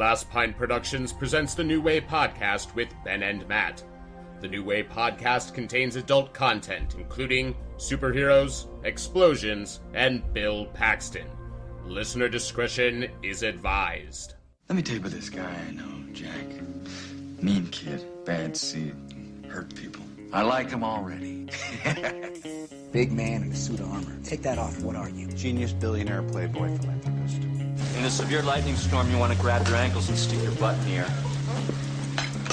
Last Pint Productions presents the New Way Podcast with Ben and Matt. The New Way Podcast contains adult content, including superheroes, explosions, and Bill Paxton. Listener discretion is advised. Let me tell you about this guy I know, Jack. Mean kid, bad seed, hurt people. I like him already. Big man in a suit of armor. Take that off. What are you? Genius, billionaire, playboy, philanthropist. In a severe lightning storm, you want to grab your ankles and stick your butt in the air.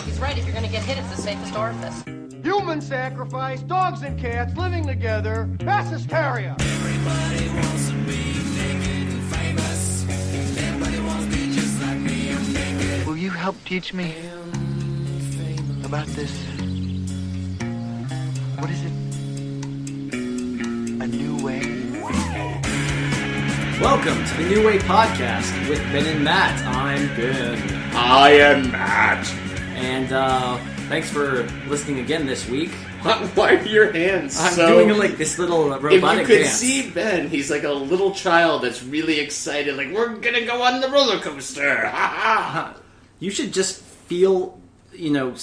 He's right. If you're going to get hit, it's the safest orifice. Human sacrifice, dogs and cats living together, mass hysteria. Everybody wants to be naked and famous. Everybody wants to be just like me. I'm naked. Will you help teach me about this? What is it? A new way? Welcome to the New Way Podcast with Ben and Matt. I'm Ben. I am Matt. And thanks for listening again this week. Why are your hands I'm so... doing like this little robotic If you could dance. see Ben, he's like a little child that's really excited, like, we're gonna go on the roller coaster. Ha ha. You should just feel,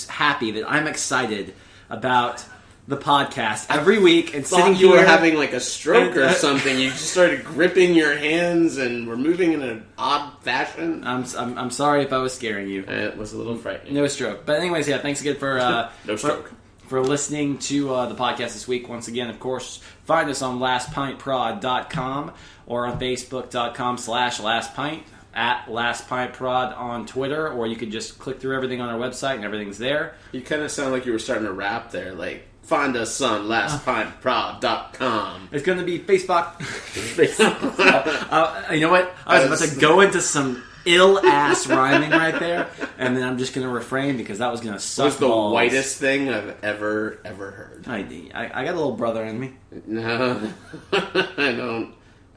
happy that I'm excited about the podcast every week and sitting You here. were having like a stroke or and, something. You just started gripping your hands and were moving in an odd fashion. I'm sorry if I was scaring you. It was a little frightening. No stroke. But anyways, yeah, thanks again for No stroke. for listening to the podcast this week. Once again, of course, find us on lastpintprod.com or on facebook.com/lastpint, at lastpintprod on Twitter, or you could just click through everything on our website and everything's there. You kind of sound like you were starting to rap there, like, find us on lastpintprod.com. It's going to be Facebook. You know what? I was about to go into some ill-ass rhyming right there, and then I'm just going to refrain because that was going to suck. That was the balls. whitest thing I've ever heard. I got a little brother in me. No,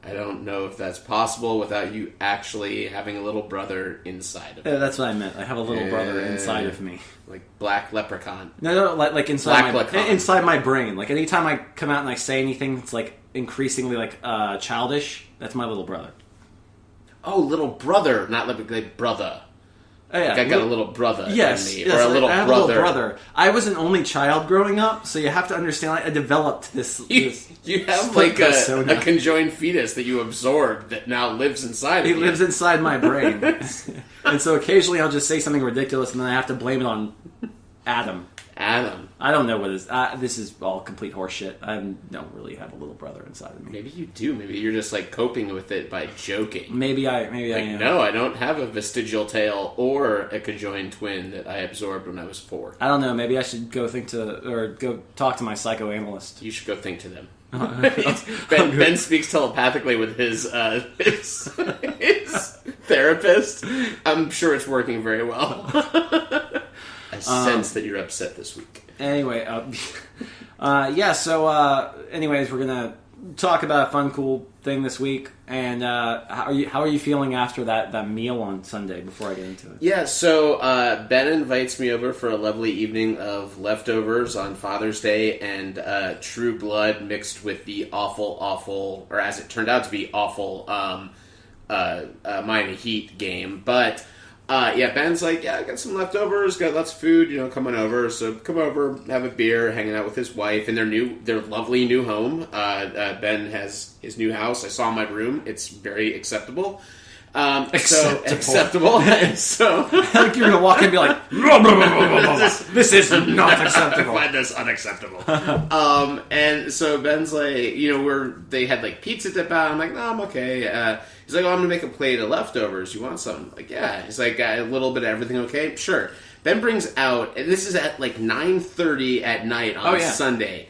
I don't know if that's possible without you actually having a little brother inside of you. Yeah, that's what I meant. I have a little brother inside of me. Like Black Leprechaun. No, like inside Black Leprechaun. inside my brain. Like anytime I come out and I say anything that's like increasingly like childish, that's my little brother. Oh, little brother, not like brother. Oh, yeah. Like I got a little brother yes, in me. yes, Or a little I have brother. a little brother. I was an only child growing up, so you have to understand. I developed this. You have split like a persona. conjoined fetus that you absorbed that now lives inside He of you. lives inside my brain, and so occasionally I'll just say something ridiculous, and then I have to blame it on Adam. I don't know what is. This is all complete horseshit. I don't really have a little brother inside of me. Maybe you do. Maybe you're just like coping with it by joking. Maybe I Like, am. no, I don't have a vestigial tail or a conjoined twin that I absorbed when I was 4. I don't know. Maybe I should go go talk to my psychoanalyst. You should go think to them. Ben speaks telepathically with his therapist. I'm sure it's working very well. I sense that you're upset this week. Anyway, yeah. So, anyways, we're gonna talk about a fun, cool thing this week. And how are you feeling after that meal on Sunday? Before I get into it, Yeah. So Ben invites me over for a lovely evening of leftovers on Father's Day and True Blood mixed with the awful, or as it turned out to be awful, Miami Heat game, but. Yeah, Ben's like, I got some leftovers, got lots of food, coming over. So come over, have a beer, hanging out with his wife in their lovely new home. Ben has his new house. I saw my room. It's very acceptable. Acceptable. So like you're gonna walk in and be like, "This is not acceptable." I find this unacceptable. And so Ben's like, they had like pizza dip out. I'm like, no, I'm okay. He's like, I'm gonna make a plate of leftovers. You want some? I'm like, yeah. He's like, a little bit of everything, okay? Sure. Ben brings out, and this is at like 9:30 at night on Sunday,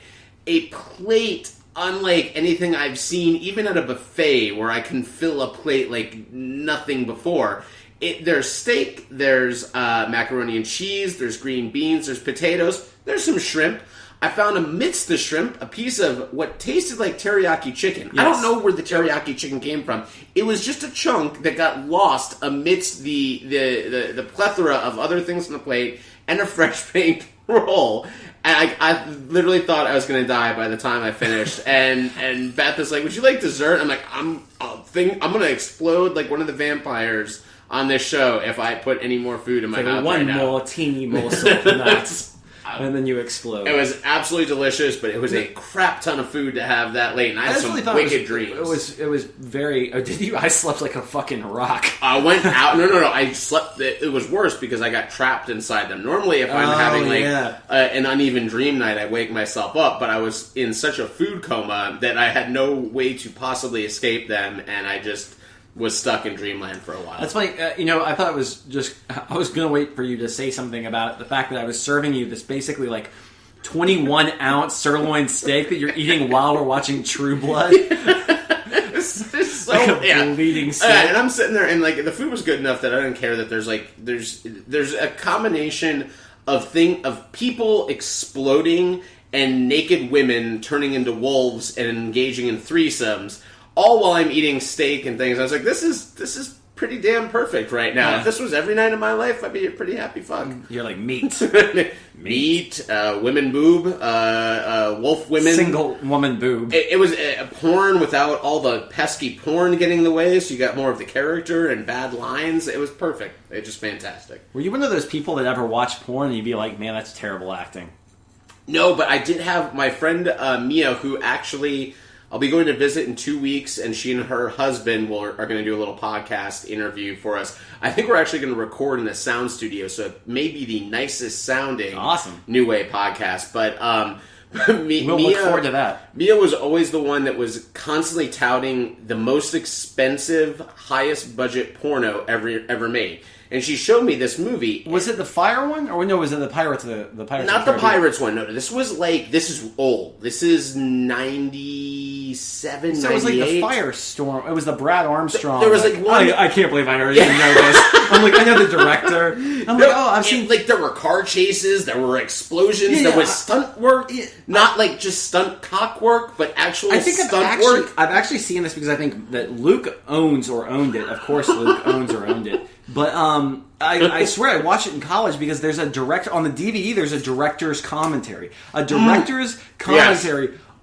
a plate unlike anything I've seen, even at a buffet where I can fill a plate like nothing before. There's steak, there's macaroni and cheese, there's green beans, there's potatoes, there's some shrimp. I found amidst the shrimp a piece of what tasted like teriyaki chicken. Yes. I don't know where the teriyaki chicken came from. It was just a chunk that got lost amidst the plethora of other things on the plate and a fresh baked roll. And I literally thought I was going to die by the time I finished. And Beth is like, "Would you like dessert?" I'm like, I'm going to explode like one of the vampires on this show if I put any more food in my mouth one right now. more teeny morsel of nuts, and then you explode. It was absolutely delicious, but it was a crap ton of food to have that late, and I had some wicked dreams. It was very. Oh, did you? I slept like a fucking rock. I went out. No. I slept. It was worse because I got trapped inside them. Normally, if I'm having an uneven dream night, I wake myself up. But I was in such a food coma that I had no way to possibly escape them, and I just was stuck in dreamland for a while. That's funny. I thought it was just. I was going to wait for you to say something about the fact that I was serving you this basically like 21-ounce sirloin steak that you're eating while we're watching True Blood. So, like a bleeding steak. And I'm sitting there, and like the food was good enough that I didn't care that there's a combination of people exploding and naked women turning into wolves and engaging in threesomes, all while I'm eating steak and things. I was like, this is pretty damn perfect right now. Yeah. If this was every night of my life, I'd be a pretty happy fuck. You're like meat. Meat, women boob, wolf women. Single woman boob. It was porn without all the pesky porn getting in the way, so you got more of the character and bad lines. It was perfect. It was just fantastic. Were you one of those people that ever watch porn and you'd be like, man, that's terrible acting? No, but I did have my friend Mia, who actually I'll be going to visit in 2 weeks, and she and her husband are going to do a little podcast interview for us. I think we're actually going to record in a sound studio, so it may be the nicest sounding awesome New Way podcast. But we'll look forward to that. Mia was always the one that was constantly touting the most expensive, highest budget porno ever made. And she showed me this movie. Was it the fire one? Or no, was it the Pirates of the Pirates? Not the Pirates one. No, this is old. This is 97, so 98. It was like the Firestorm. It was the Brad Armstrong. There was like one. I can't believe I already know this. I'm like, I know the director. I'm like, I've seen. Like, there were car chases, there were explosions, there was stunt work. Not like just stunt cock work, but actual stunt work. I've actually seen this because I think that Luke owns or owned it. Of course, Luke owns or owned it. But I swear I watched it in college because there's a director on the DVD. There's a director's commentary,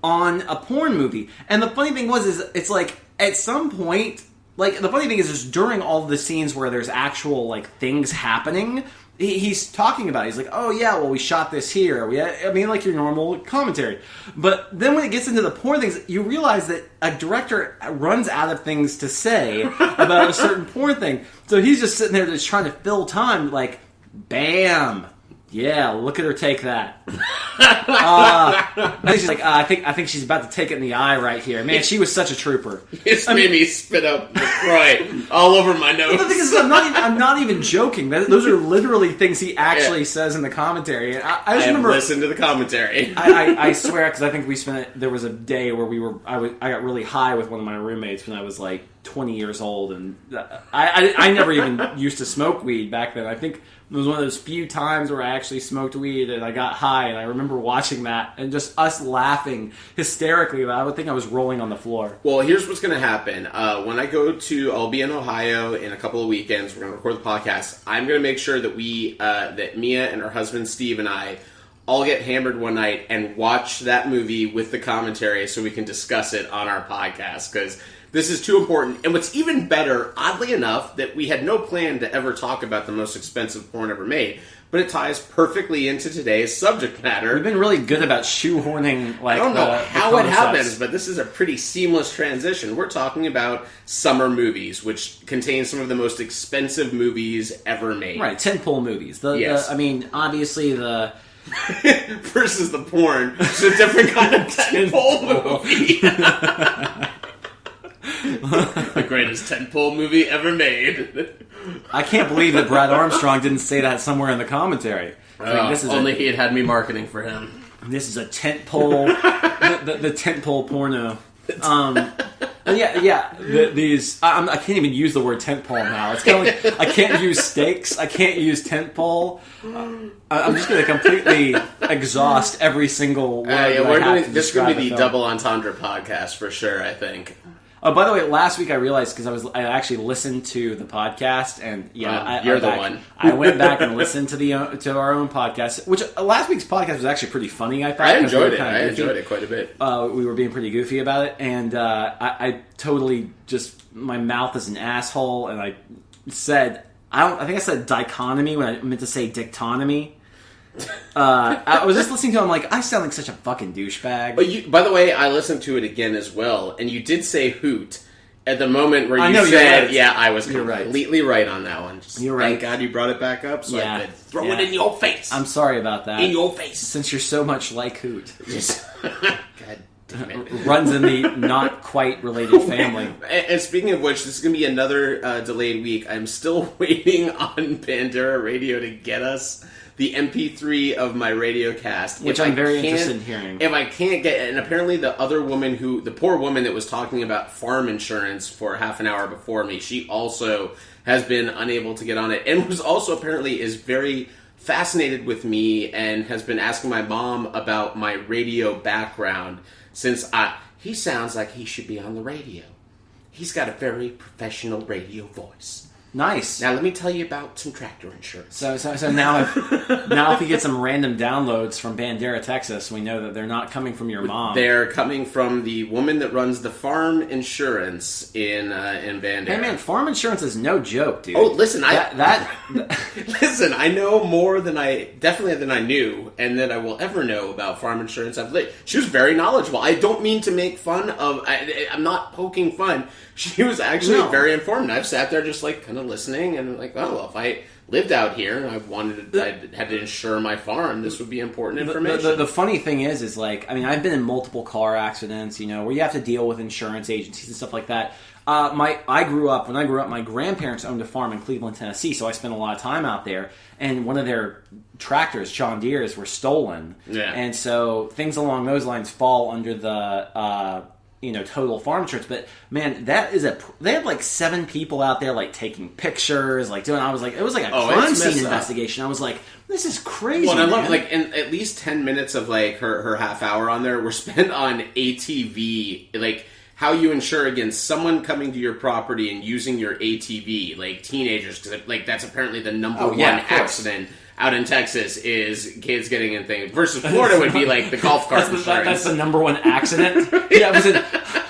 on a porn movie. And the funny thing is it's like at some point, like the funny thing is during all of the scenes where there's actual like things happening. He's talking about it. He's like, oh yeah, well we shot this here. Like your normal commentary. But then when it gets into the porn things, you realize that a director runs out of things to say about a certain porn thing. So he's just sitting there just trying to fill time, like, bam. Yeah, look at her take that. She's like, I think she's about to take it in the eye right here. Man, she was such a trooper. It's made me spit up LaCroix all over my nose. The thing is, I'm not even joking. Those are literally things he actually says in the commentary. I just remember listened to the commentary. I swear, because I think there was a day where I got really high with one of my roommates when I was like 20 years old, and I never even used to smoke weed back then. I think it was one of those few times where I actually smoked weed and I got high, and I remember watching that and just us laughing hysterically. I would think I was rolling on the floor. Well, here's what's going to happen. When I'll be in Ohio in a couple of weekends. We're going to record the podcast. I'm going to make sure that that Mia and her husband Steve and I all get hammered one night and watch that movie with the commentary so we can discuss it on our podcast, because this is too important. And what's even better, oddly enough, that we had no plan to ever talk about the most expensive porn ever made, but it ties perfectly into today's subject matter. We've been really good about shoehorning, like, I don't know how it happens, but this is a pretty seamless transition. We're talking about summer movies, which contain some of the most expensive movies ever made. Right, tentpole movies. Obviously the... versus the porn. It's a different kind of tentpole movie. The greatest tentpole movie ever made. I can't believe that Brad Armstrong didn't say that somewhere in the commentary. He had me marketing for him. This is a tentpole, the tentpole porno. I can't even use the word tentpole now. It's kind of like I can't use steaks. I can't use tentpole. I'm just going to completely exhaust every single word. This is going to be the Double Entendre podcast for sure, I think. Oh, by the way, last week I realized because I actually listened to the podcast, and you're the one. I went back and listened to our own podcast, which last week's podcast was actually pretty funny. I thought I enjoyed it quite a bit. We were being pretty goofy about it, and I totally just my mouth is an asshole, and said, I think I said dichotomy when I meant to say dictonomy. I was just listening to him like, I sound like such a fucking douchebag. But by the way, I listened to it again as well, and you did say hoot at the moment where I you know, said, you're right. yeah, I was You're right. completely right on that one. Just You're thank right. God you brought it back up so I could throw it in your face. I'm sorry about that. In your face. Since you're so much like Hoot. God damn it. Runs in the not quite related family. And speaking of which, this is going to be another delayed week. I'm still waiting on Bandera Radio to get us the MP3 of my radio cast. Which I'm very interested in hearing. If I can't get... And apparently the other woman the poor woman that was talking about farm insurance for half an hour before me, she also has been unable to get on it. And was also apparently is very fascinated with me and has been asking my mom about my radio background since he sounds like he should be on the radio. He's got a very professional radio voice. Nice. Now let me tell you about some tractor insurance. So now if you get some random downloads from Bandera, Texas, we know that they're not coming from your mom. They're coming from the woman that runs the farm insurance in Bandera. Hey man, farm insurance is no joke, dude. Oh, listen, Listen, I know more than I knew, and that I will ever know about farm insurance. She was very knowledgeable. I don't mean to make fun of. I'm not poking fun. She was actually very informed. I've sat there just like kind of listening, and like, oh, well, if I lived out here and I had to insure my farm, this would be important information. The funny thing is like, I mean, I've been in multiple car accidents, where you have to deal with insurance agencies and stuff like that. When I grew up, my grandparents owned a farm in Cleveland, Tennessee, so I spent a lot of time out there. And one of their tractors, John Deere's, were stolen. Yeah. And so things along those lines fall under the total farm insurance. But man, they had like 7 people out there like taking pictures, like doing. I was like, it was like a crime scene investigation. I was like, this is crazy. Well, and I love like in at least 10 minutes of like her half hour on there were spent on ATV, like how you insure against someone coming to your property and using your ATV, like teenagers, because like that's apparently the number one accident out in Texas is kids getting in things. Versus Florida would be like the golf cart insurance. That's the number one accident. Yeah,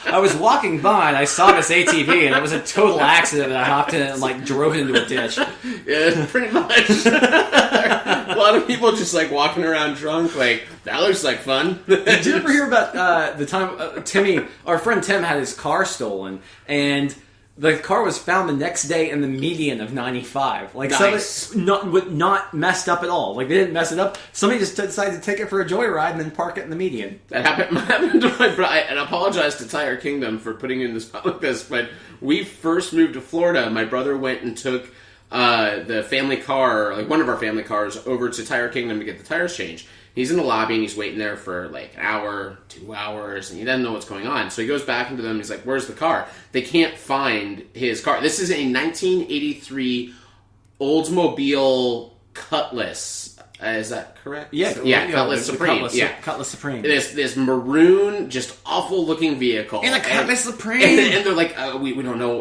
I was walking by and I saw this ATV and it was a total accident and I hopped in and like drove it into a ditch. Yeah, pretty much. A lot of people just like walking around drunk, like, that looks like fun. Did you ever hear about the time Timmy, our friend Tim, had his car stolen and the car was found the next day in the median of 95. Like, nice. Not messed up at all. Like, they didn't mess it up. Somebody just decided to take it for a joyride and then park it in the median. That happened to my brother. And I apologize to Tire Kingdom for putting in this like this, but we first moved to Florida. My brother went and took the family car, like one of our family cars, over to Tire Kingdom to get the tires changed. He's in the lobby and he's waiting there for like an hour, 2 hours, and he doesn't know what's going on. So he goes back into them and he's like, where's the car? They can't find his car. This is a 1983 Oldsmobile Cutlass. Is that correct? Yeah, Cutlass Supreme. Cutlass Supreme. This maroon, just awful looking vehicle. And a Cutlass Supreme. And they're like, we don't know.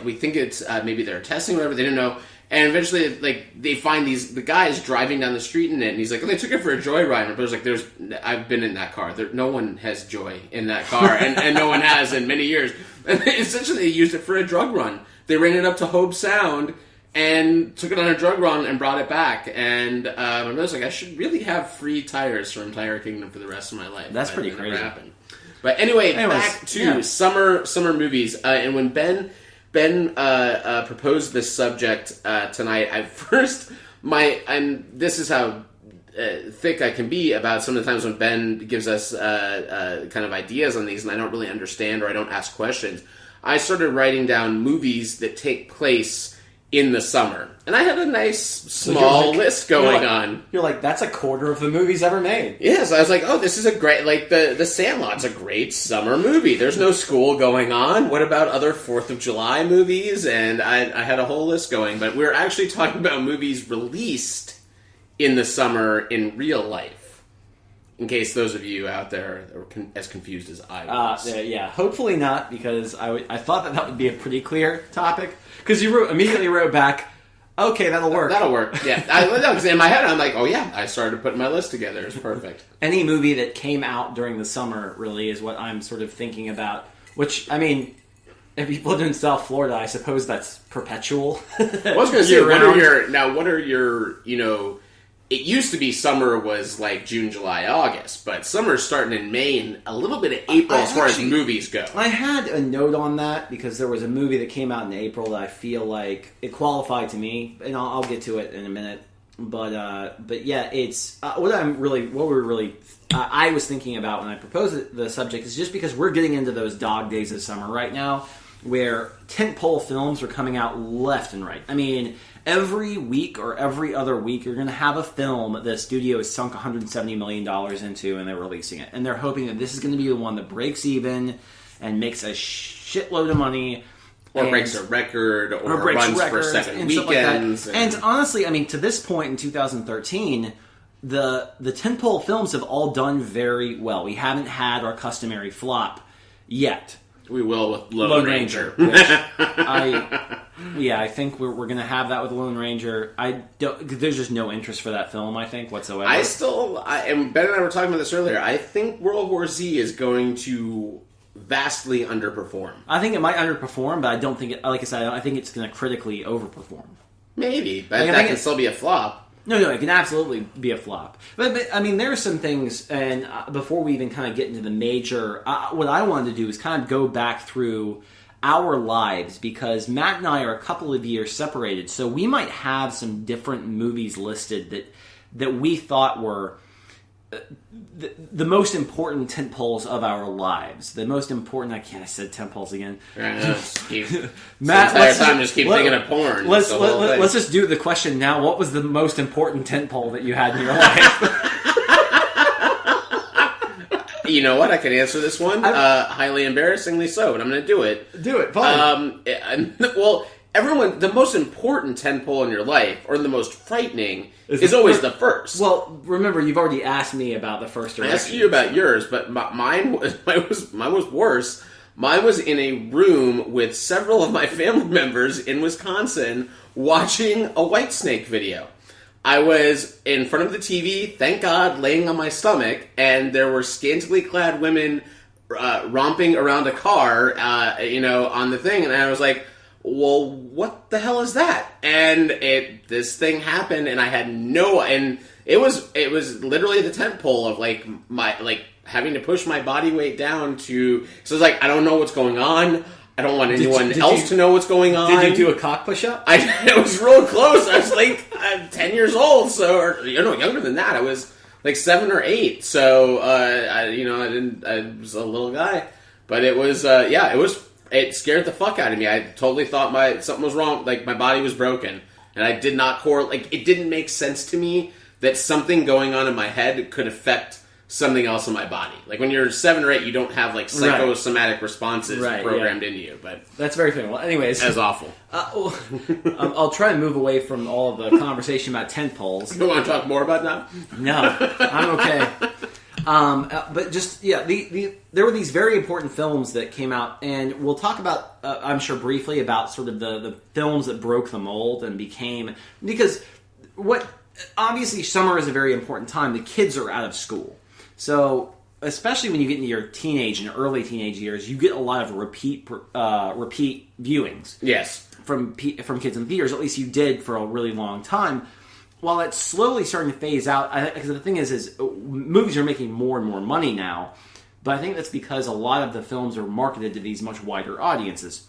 We think it's maybe they're testing or whatever. They didn't know. And eventually, like, they find the guys driving down the street in it, and he's like, oh, they took it for a joyride. And my brother's like, I've been in that car. No one has joy in that car, and no one has in many years. And essentially, they used it for a drug run. They ran it up to Hobe Sound and took it on a drug run and brought it back. And my brother's like, I should really have free tires from Tire Kingdom for the rest of my life. That's pretty crazy. Happened. But anyways, back to summer movies. And when Ben proposed this subject tonight, this is how thick I can be about some of the times when Ben gives us kind of ideas on these, and I don't really understand or I don't ask questions. I started writing down movies that take place in the summer, and I had a nice small list going on. You're like, that's a quarter of the movies ever made. Yes, I was like, oh, this is a great, like, the Sandlot's a great summer movie. There's no school going on. What about other 4th of July movies? And I had a whole list going, but we're actually talking about movies released in the summer in real life. In case those of you out there are as confused as I was. Yeah, hopefully not, because I thought that would be a pretty clear topic. Because you immediately wrote back, okay, that'll work. That'll work, yeah. Because in my head, I'm like, oh yeah, I started putting my list together. It's perfect. Any movie that came out during the summer, really, is what I'm sort of thinking about. Which, I mean, If you've lived in South Florida, I suppose that's perpetual. I was going to say, what are your, it used to be summer was like June, July, August, but summer's starting in May and a little bit of April as far as movies go. I had a note on that because there was a movie that came out in April that I feel like it qualified to me, and I'll get to it in a minute. But yeah, it's I was thinking about when I proposed the subject is just because we're getting into those dog days of summer right now, where tentpole films are coming out left and right. I mean, every week or every other week, you're going to have a film the studio has sunk $170 million into, and they're releasing it, and they're hoping that this is going to be the one that breaks even and makes a shitload of money. Or breaks a record, or runs for 7 weekends. Like and honestly, I mean, to this point in 2013, the tentpole films have all done very well. We haven't had our customary flop yet. We will with Lone Ranger. Which I think we're going to have that with Lone Ranger. There's just no interest for that film, I think, whatsoever. And Ben and I were talking about this earlier, I think World War Z is going to vastly underperform. I think it might underperform, but I don't think like I said, I think it's going to critically overperform. Maybe, but that can still be a flop. No, it can absolutely be a flop. But I mean, there are some things, and before we even kind of get into the major, what I wanted to do is kind of go back through our lives, because Matt and I are a couple of years separated, so we might have some different movies listed that we thought were the most important tentpoles of our lives. The most important. I said tentpoles again. Matt, just keep thinking of porn. Let's just do the question now. What was the most important tentpole that you had in your life? You know what? I can answer this one. Highly embarrassingly so, but I'm going to do it. Do it. Fine. Well, the most important tentpole in your life, or the most frightening, is always the first. Well, remember, you've already asked me about the first direction. I asked you about yours, but mine was worse. Mine was in a room with several of my family members in Wisconsin watching a Whitesnake video. I was in front of the TV, thank God, laying on my stomach, and there were scantily clad women romping around a car, on the thing, and I was like, well, what the hell is that? And this thing happened, and I had and it was literally the tentpole of having to push my body weight down to. So it's like, I don't know what's going on. I don't want anyone else to know what's going on. Did you do a cock push-up? It was real close. I was I'm 10 years old, or younger than that. I was like 7 or 8. So I was a little guy, but it was It scared the fuck out of me. I totally thought something was wrong. Like, my body was broken. And I did not correlate. It didn't make sense to me that something going on in my head could affect something else in my body. Like, when you're 7 or 8, you don't have, psychosomatic responses programmed into you. But that's very fair. Well, anyways. That's awful. I'll try and move away from all of the conversation about tentpoles. You want to talk more about that? No. I'm okay. But just, there were these very important films that came out, and we'll talk about, I'm sure briefly, about sort of the films that broke the mold and became, because obviously summer is a very important time. The kids are out of school. So, especially when you get into your teenage and early teenage years, you get a lot of repeat viewings. Yes. From kids in theaters, at least you did for a really long time. While it's slowly starting to phase out, because the thing is movies are making more and more money now, but I think that's because a lot of the films are marketed to these much wider audiences,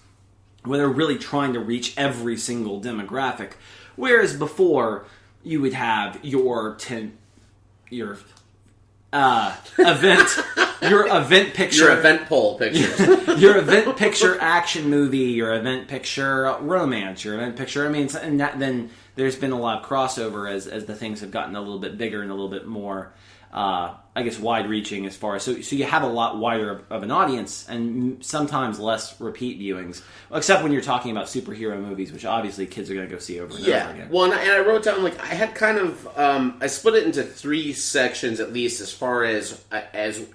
where they're really trying to reach every single demographic. Whereas before, you would have your event picture, your event poll pictures, your event picture action movie, your event picture romance, your event picture. I mean, then there's been a lot of crossover as the things have gotten a little bit bigger and a little bit more, wide-reaching as far as... So you have a lot wider of an audience and sometimes less repeat viewings, except when you're talking about superhero movies, which obviously kids are going to go see over and over again. Well, and I wrote down, I had kind of... I split it into 3 sections, at least, as far as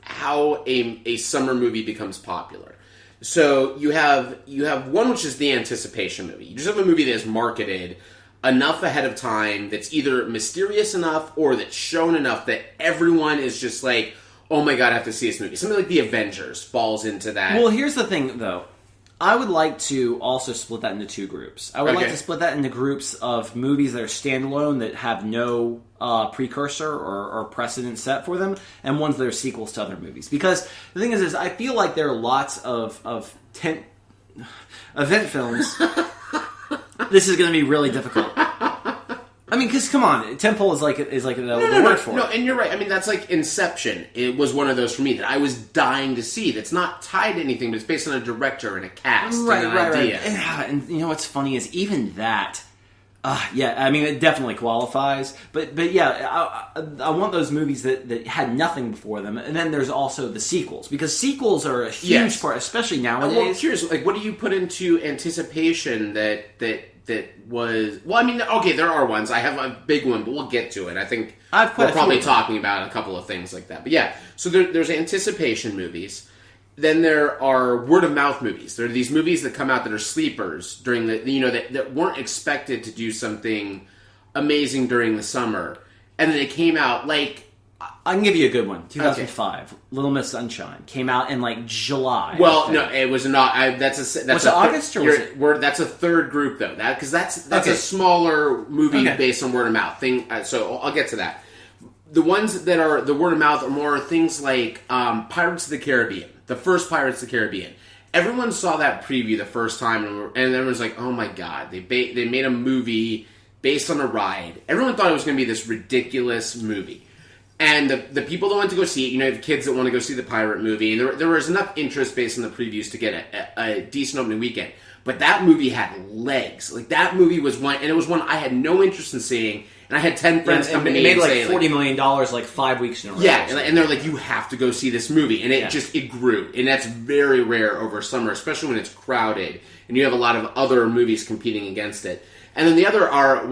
how a summer movie becomes popular. So you have one, which is the anticipation movie. You just have a movie that is marketed enough ahead of time that's either mysterious enough or that's shown enough that everyone is just like, oh my god, I have to see this movie. Something like The Avengers falls into that. Well, here's the thing, though. I would like to also split that into two groups. I would like to split that into groups of movies that are standalone that have no precursor or precedent set for them, and ones that are sequels to other movies. Because the thing is I feel like there are lots of event films. This is going to be really difficult. I mean, because come on, tentpole is like the word for it. No, and you're right. I mean, that's like Inception. It was one of those for me that I was dying to see. That's not tied to anything, but it's based on a director and a cast and an idea. Right. And you know what's funny is even that. Yeah, I mean, it definitely qualifies. But yeah, I want those movies that had nothing before them. And then there's also the sequels. Because sequels are a huge part, especially nowadays. Well, I'm curious, like, what do you put into anticipation that was... Well, I mean, okay, there are ones. I have a big one, but we'll get to it. I think we're probably talking about a couple of things like that. But yeah, so there's anticipation movies. Then there are word-of-mouth movies. There are these movies that come out that are sleepers during that weren't expected to do something amazing during the summer. And then they came out, like... I can give you a good one. 2005, Little Miss Sunshine came out in like July. Well, no, it was not. Was it August or was it? That's a third group though. Because that's a smaller movie based on word of mouth thing. So I'll get to that. The ones that are the word of mouth are more things like Pirates of the Caribbean, the first Pirates of the Caribbean. Everyone saw that preview the first time, and everyone's like, "Oh my god!" They made a movie based on a ride. Everyone thought it was going to be this ridiculous movie. And the people that went to go see it, you have kids that want to go see the pirate movie, and there was enough interest based on the previews to get a decent opening weekend. But that movie had legs. Like, that movie was one, and it was one I had no interest in seeing, and I had 10 friends come to me and say... It made like $40 million like 5 weeks in a row. Yeah, and they're like, you have to go see this movie. And it grew. And that's very rare over summer, especially when it's crowded, and you have a lot of other movies competing against it. And then the other are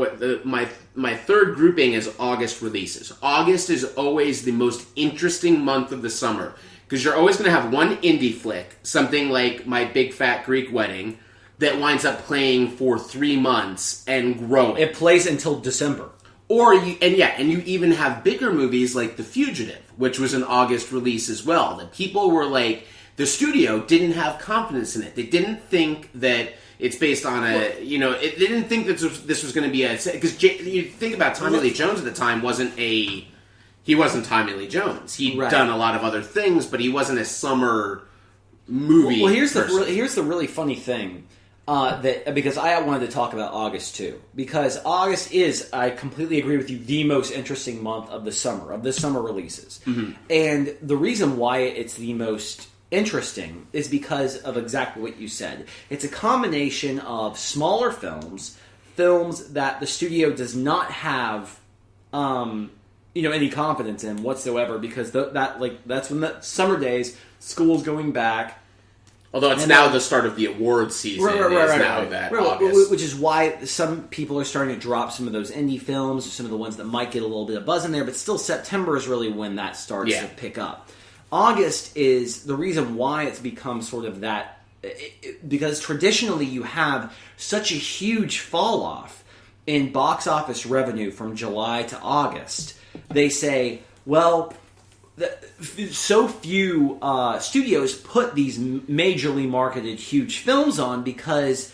my third grouping is August releases. August is always the most interesting month of the summer because you're always going to have one indie flick, something like My Big Fat Greek Wedding, that winds up playing for 3 months and growing. It plays until December. And you even have bigger movies like The Fugitive, which was an August release as well. That people were like, the studio didn't have confidence in it. They didn't think that it's based on they didn't think that this was going to be because you think about Tommy Lee Jones at the time he wasn't Tommy Lee Jones. He'd done a lot of other things, but he wasn't a summer movie. Well, here's the really funny thing. Because I wanted to talk about August too. Because August is, I completely agree with you, the most interesting month of the summer releases. Mm-hmm. And the reason why it's the most interesting is because of exactly what you said. It's a combination of smaller films that the studio does not have any confidence in whatsoever, because that's when the summer days, school's going back. Although it's now the start of the award season, August. Which is why some people are starting to drop some of those indie films, or some of the ones that might get a little bit of buzz in there, but still September is really when that starts to pick up. August is the reason why it's become sort of that, because traditionally you have such a huge fall off in box office revenue from July to August. They say, well, so few studios put these majorly marketed huge films on because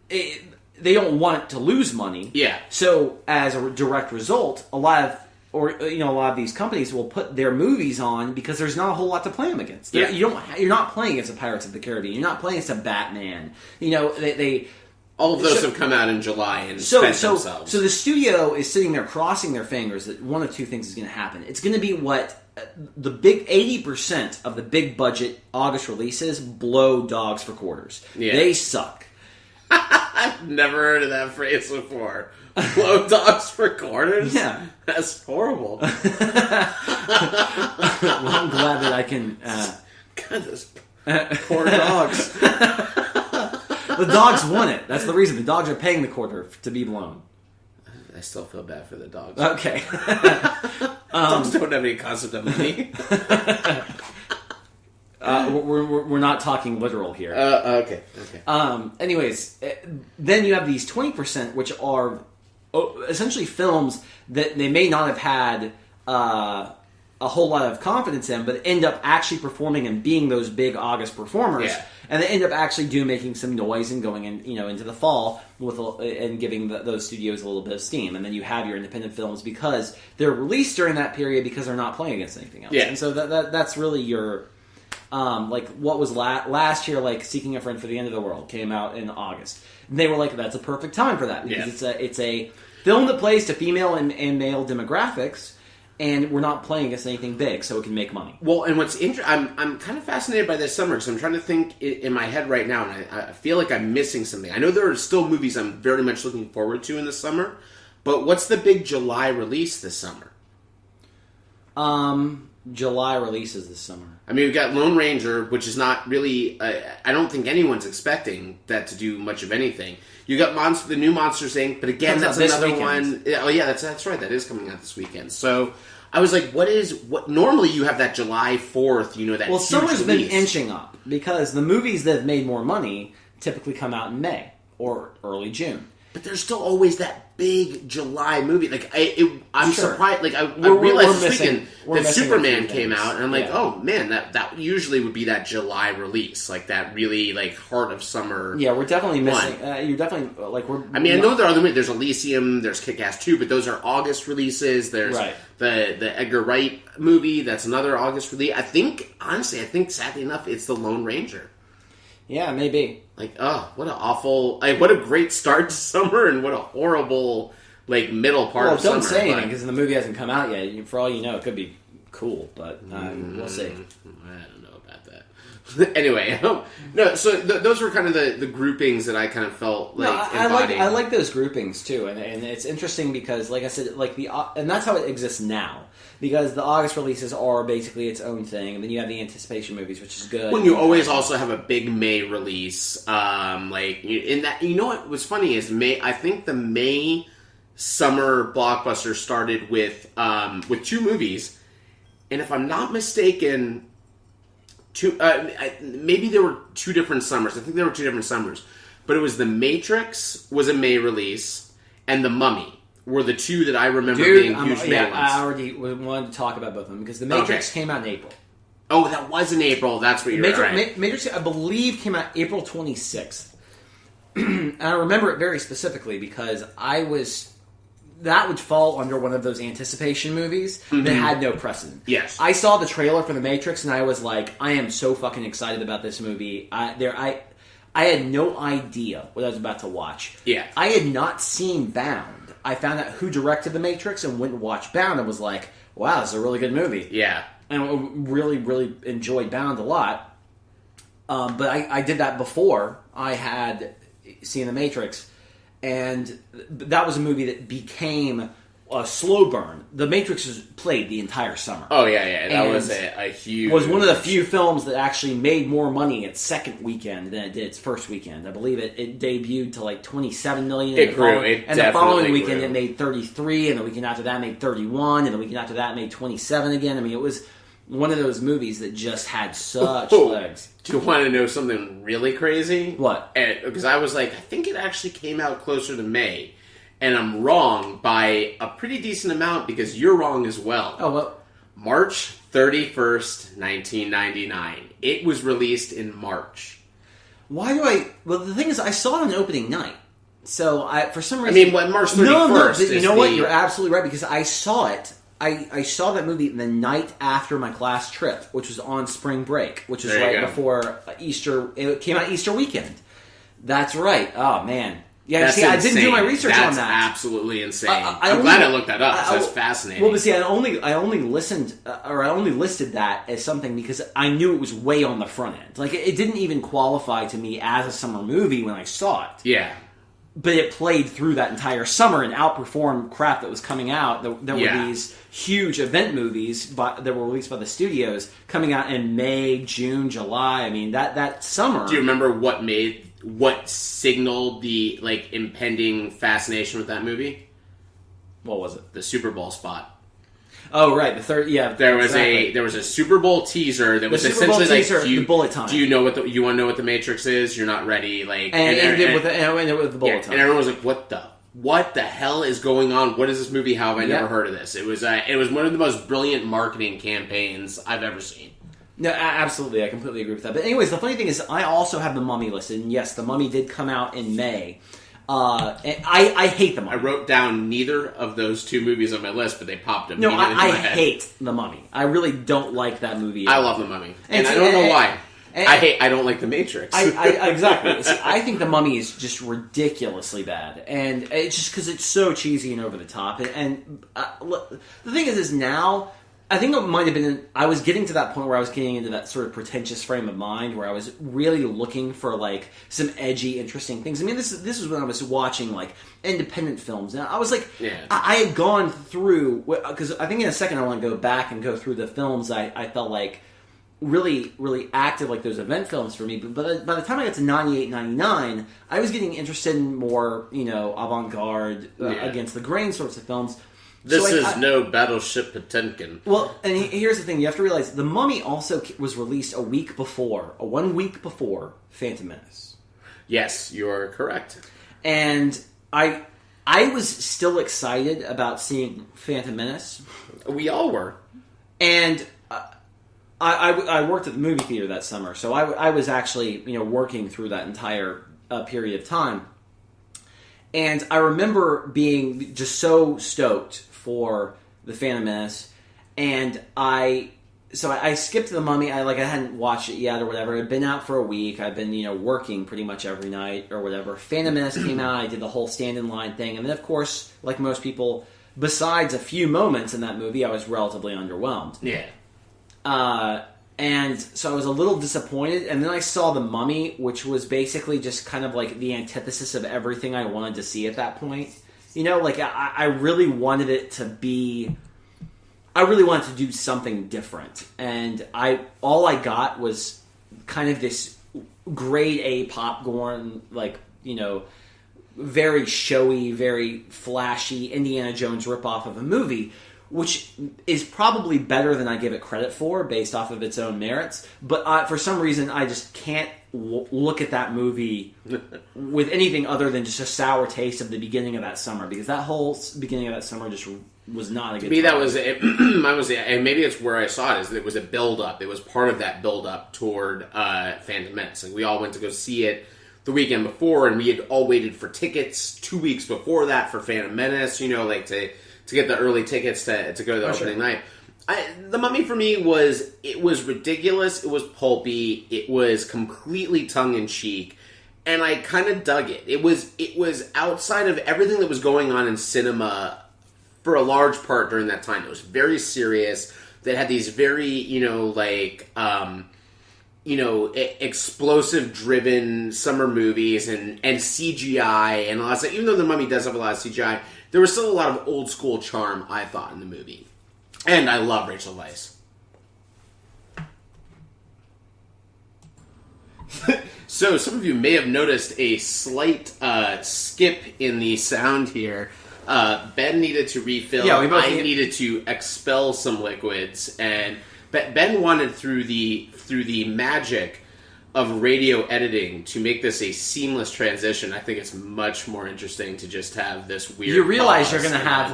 they don't want to lose money. Yeah. So as a direct result, a lot of these companies will put their movies on because there's not a whole lot to play them against. Yeah. You're not playing against the Pirates of the Caribbean. You're not playing against a Batman. All of those have come out in July and spent themselves. So the studio is sitting there crossing their fingers that one of two things is going to happen. It's going to be what the big 80% of the big budget August releases blow dogs for quarters. Yeah. They suck. I've never heard of that phrase before. Blow dogs for quarters? Yeah. That's horrible. Well, I'm glad that I can... God, those poor dogs. The dogs want it. That's the reason. The dogs are paying the quarter to be blown. I still feel bad for the dogs. Okay. Dogs don't have any concept of money. We're not talking literal here. Okay. Anyways, then you have these 20%, which are essentially films that they may not have had a whole lot of confidence in, but end up actually performing and being those big August performers, and they end up actually making some noise and going in, into the fall and giving those studios a little bit of steam, and then you have your independent films because they're released during that period because they're not playing against anything else, and so that's really your like what was last year, like Seeking a Friend for the End of the World came out in August, and they were like, that's a perfect time for that because it's a film that plays to female and male demographics. And we're not playing against anything big, so it can make money. Well, and what's I'm kind of fascinated by this summer because I'm trying to think in my head right now, and I feel like I'm missing something. I know there are still movies I'm very much looking forward to in the summer, but what's the big July release this summer? July releases this summer. I mean, we've got Lone Ranger, which is not really... I don't think anyone's expecting that to do much of anything. You got the new Monsters, Inc., but again, that's another one... Oh, yeah, that's right. That is coming out this weekend. So, I was like, what... Normally, you have that July 4th, that huge summer's release. been inching up, because the movies that have made more money typically come out in May or early June. But there's still always that big July movie. Like I'm surprised. Like I We're realized this missing- weekend that Superman came out, and I'm like, oh man, that usually would be that July release, like that really like heart of summer. Yeah, we're definitely missing. You're definitely like we're. I mean, I know there are other movies. There's Elysium, there's Kick-Ass 2, but those are August releases. There's the Edgar Wright movie. That's another August release. I think sadly enough, it's the Lone Ranger. Yeah, maybe. Like, oh, what an awful... Like, what a great start to summer, and what a horrible, like, middle part of summer. Well, don't say anything, because the movie hasn't come out yet. For all you know, it could be cool, but we'll see. I don't know about that. Anyway, no, so those were kind of the groupings that I kind of felt like embodying. I like those groupings, too, and it's interesting because, like I said, like and that's how it exists now. Because the August releases are basically its own thing, and then you have the anticipation movies, which is good. When you always also have a big May release, like in that, what was funny is I think the May summer blockbuster started with 2 movies, and if I'm not mistaken, maybe there were 2 different summers. I think there were 2 different summers, but it was The Matrix was a May release, and The Mummy were the 2 that I remember being huge May ones. I already wanted to talk about both of them, because The Matrix came out in April. Oh, that was in April. That's what you're right. Matrix, I believe, came out April 26th. And I remember it very specifically because that would fall under one of those anticipation movies that had no precedent. Yes. I saw the trailer for The Matrix, and I was like, I am so fucking excited about this movie. I had no idea what I was about to watch. Yeah. I had not seen Bound. I found out who directed The Matrix and went and watched Bound and was like, wow, this is a really good movie. Yeah. And I really, really enjoyed Bound a lot. But I did that before I had seen The Matrix. And that was a movie that became a slow burn. The Matrix was played the entire summer. Oh, yeah. That was a huge... was one of the few films that actually made more money its second weekend than it did its first weekend. I believe it debuted to like $27 million. It grew. And the following weekend it made 33, and the weekend after that made 31, and the weekend after that made 27 again. I mean, it was one of those movies that just had such legs. Do you want to know something really crazy? What? Because I was like, I think it actually came out closer to May. And I'm wrong by a pretty decent amount because you're wrong as well. Oh, well. March 31st, 1999. It was released in March. Well, the thing is, I saw it on opening night. So, for some reason... March 31st you know what? You're absolutely right, because I saw it. I saw that movie the night after my class trip, which was on spring break, which was right before Easter. It came out Easter weekend. That's right. Oh, man. Yeah, that's I didn't do my research on that. That's absolutely insane. I'm glad I looked that up. That's fascinating. Well, but see, I only listed that as something because I knew it was way on the front end. Like, it didn't even qualify to me as a summer movie when I saw it. Yeah. But it played through that entire summer and outperformed crap that was coming out. There were these huge event movies that were released by the studios coming out in May, June, July. I mean, that summer... Do you remember what signaled the impending fascination with that movie? What was it? The Super Bowl spot. Oh, right, the third. Yeah, there was a Super Bowl teaser that was essentially the bullet time. Do you know what you want to know what the Matrix is? You're not ready, and with the bullet time. And everyone was like, "What the what the hell is going on? What is this movie? How have I never heard of this? It was one of the most brilliant marketing campaigns I've ever seen. No, absolutely. I completely agree with that. But anyways, the funny thing is I also have The Mummy listed. And yes, The Mummy did come out in May. And I hate The Mummy. I wrote down neither of those two movies on my list, but they popped up. No, into my I head. hate The Mummy. I really don't like that movie. I love The Mummy. And I don't know why. I don't like The Matrix. Exactly. See, I think The Mummy is just ridiculously bad, and it's just because it's so cheesy and over the top. And the thing is now, I think it might have been. I was getting to that point where I was getting into that sort of pretentious frame of mind where I was really looking for like some edgy, interesting things. I mean, this was when I was watching like independent films, and I was like, I had gone through because I think in a second I want to go back and go through the films I felt like really, really active, like those event films for me. But by the time I got to 98, 99, I was getting interested in more, avant-garde, against the grain sorts of films. This is no Battleship Potemkin. Well, and here's the thing. You have to realize The Mummy also was released 1 week before Phantom Menace. Yes, you're correct. And I was still excited about seeing Phantom Menace. We all were. And I worked at the movie theater that summer, so I was actually working through that entire period of time. And I remember being just so stoked for the Phantom Menace, and I skipped The Mummy. I hadn't watched it yet or whatever. It had been out for a week. I'd been working pretty much every night or whatever. Phantom Menace came out. I did the whole stand in line thing, and then of course, like most people, besides a few moments in that movie, I was relatively underwhelmed. Yeah. And so I was a little disappointed, and then I saw The Mummy, which was basically just kind of like the antithesis of everything I wanted to see at that point. I really wanted it to be... I really wanted to do something different, and all I got was kind of this grade A popcorn, very showy, very flashy Indiana Jones ripoff of a movie, which is probably better than I give it credit for based off of its own merits. But for some reason, I just can't look at that movie with anything other than just a sour taste of the beginning of that summer, because that whole beginning of that summer just was not a good To me, time. that was it. And maybe it's where I saw it, is that it was a build-up. It was part of that build-up toward Phantom Menace. Like, we all went to go see it the weekend before, and we had all waited for tickets 2 weeks before that for Phantom Menace, to get the early tickets to go to the opening night. The Mummy for me was ridiculous, it was pulpy, it was completely tongue-in-cheek, and I kind of dug it. It was outside of everything that was going on in cinema for a large part during that time. It was very serious. That had these very, explosive-driven summer movies and CGI and all that stuff. Even though The Mummy does have a lot of CGI, there was still a lot of old-school charm, I thought, in the movie. And I love Rachel Weisz. So, some of you may have noticed a slight skip in the sound here. Ben needed to refill. Yeah, I needed to expel some liquids, and Ben wanted through the magic of radio editing to make this a seamless transition. I think it's much more interesting to just have this weird. You realize you're pause going to and have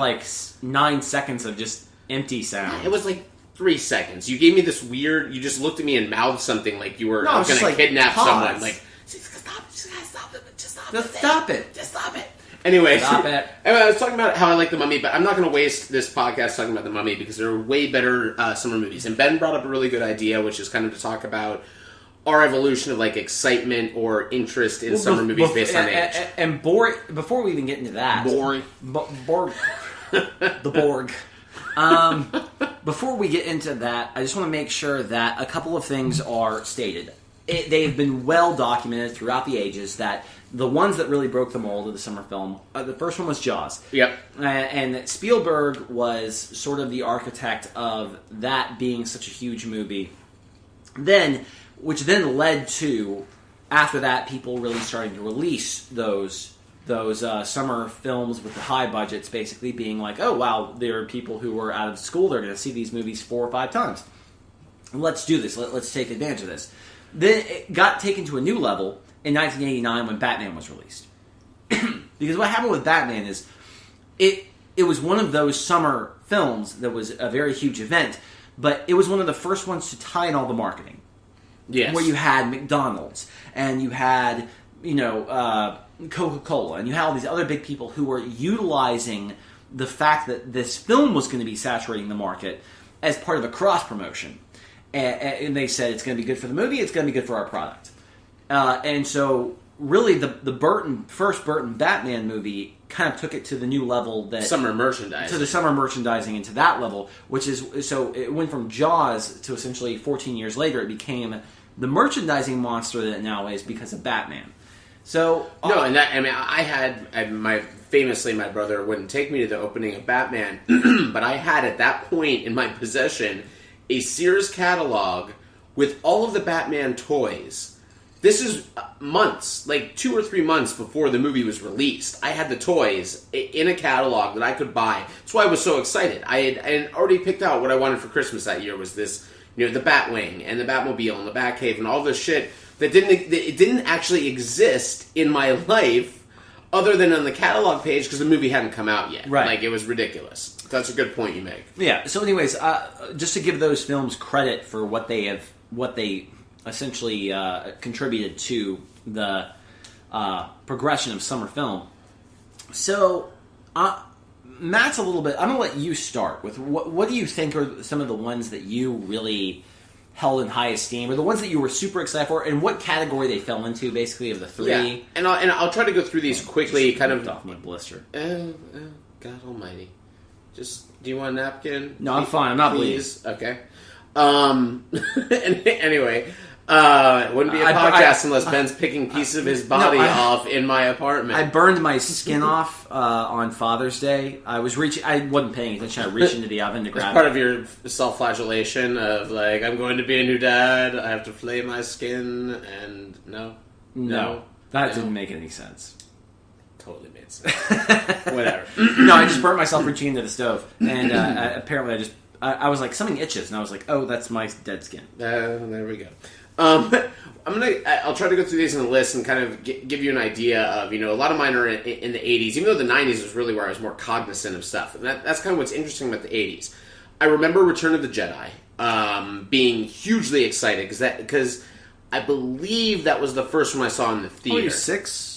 then- 9 seconds of just empty sound. It was 3 seconds. You gave me this weird. You just looked at me and mouthed something like you were going to kidnap pause. someone. Stop it! Just stop it! Just stop it! Anyway, Stop it. Anyway, I was talking about how I like The Mummy, but I'm not going to waste this podcast talking about The Mummy because there are way better summer movies. And Ben brought up a really good idea, which is kind of to talk about our evolution of excitement or interest in summer movies based on age. And before we even get into that, Boring. Borg, the Borg. Before we get into that, I just want to make sure that a couple of things are stated. They've been well documented throughout the ages that the ones that really broke the mold of the summer film, the first one was Jaws. Yep. And Spielberg was sort of the architect of that being such a huge movie. Which then led to, after that, people really starting to release those summer films with the high budgets, basically being like, oh wow, there are people who are out of school, they're going to see these movies 4 or 5 times. Let's do this. Let's take advantage of this. Then it got taken to a new level in 1989 when Batman was released. Because what happened with Batman is it was one of those summer films that was a very huge event, but it was one of the first ones to tie in all the marketing. Yes. Where you had McDonald's and you had, Coca-Cola and you had all these other big people who were utilizing the fact that this film was going to be saturating the market as part of a cross promotion. And they said it's going to be good for the movie, it's going to be good for our product. And so really the first Burton Batman movie kind of took it to the new level that Summer merchandising. to the summer merchandising and to that level, which is so it went from Jaws to essentially 14 years later it became the merchandising monster that it now is because of Batman. So No, and that, I mean, famously my brother wouldn't take me to the opening of Batman, but I had at that point in my possession a Sears catalog with all of the Batman toys. This is months, like 2 or 3 months before the movie was released. I had the toys in a catalog that I could buy. That's why I was so excited. I had already picked out what I wanted for Christmas that year was this, the Batwing and the Batmobile and the Batcave and all this shit that didn't actually exist in my life other than on the catalog page because the movie hadn't come out yet. Right. Like, it was ridiculous. That's a good point you make. yeah. So anyways, just to give those films credit for what they essentially contributed to the progression of summer film. So, Matt's a little bit... I'm going to let you start with what do you think are some of the ones that you really held in high esteem, or the ones that you were super excited for, and what category they fell into, basically, of the three? Yeah, and I'll try to go through these quickly, kind of... off my blister. God almighty. Do you want a napkin? No, I'm fine. I'm not Please? Okay. Anyway... it wouldn't be a podcast unless Ben's picking pieces of his body off in my apartment. I burned my skin off on Father's Day. I wasn't paying attention. I reached into the oven to grab it. It's part of your self-flagellation of, like, I'm going to be a new dad, I have to flay my skin, and no. That didn't make any sense. Totally made sense. Whatever. No, I just burnt myself reaching into the stove, and apparently I was like, something itches, and I was like, oh, that's my dead skin. There we go. I'll try to go through these in the list and kind of give you an idea of, a lot of mine are in the 80s, even though the 90s was really where I was more cognizant of stuff. And that's kind of what's interesting about the 80s. I remember Return of the Jedi being hugely excited because I believe that was the first one I saw in the theater. Oh, you're 6?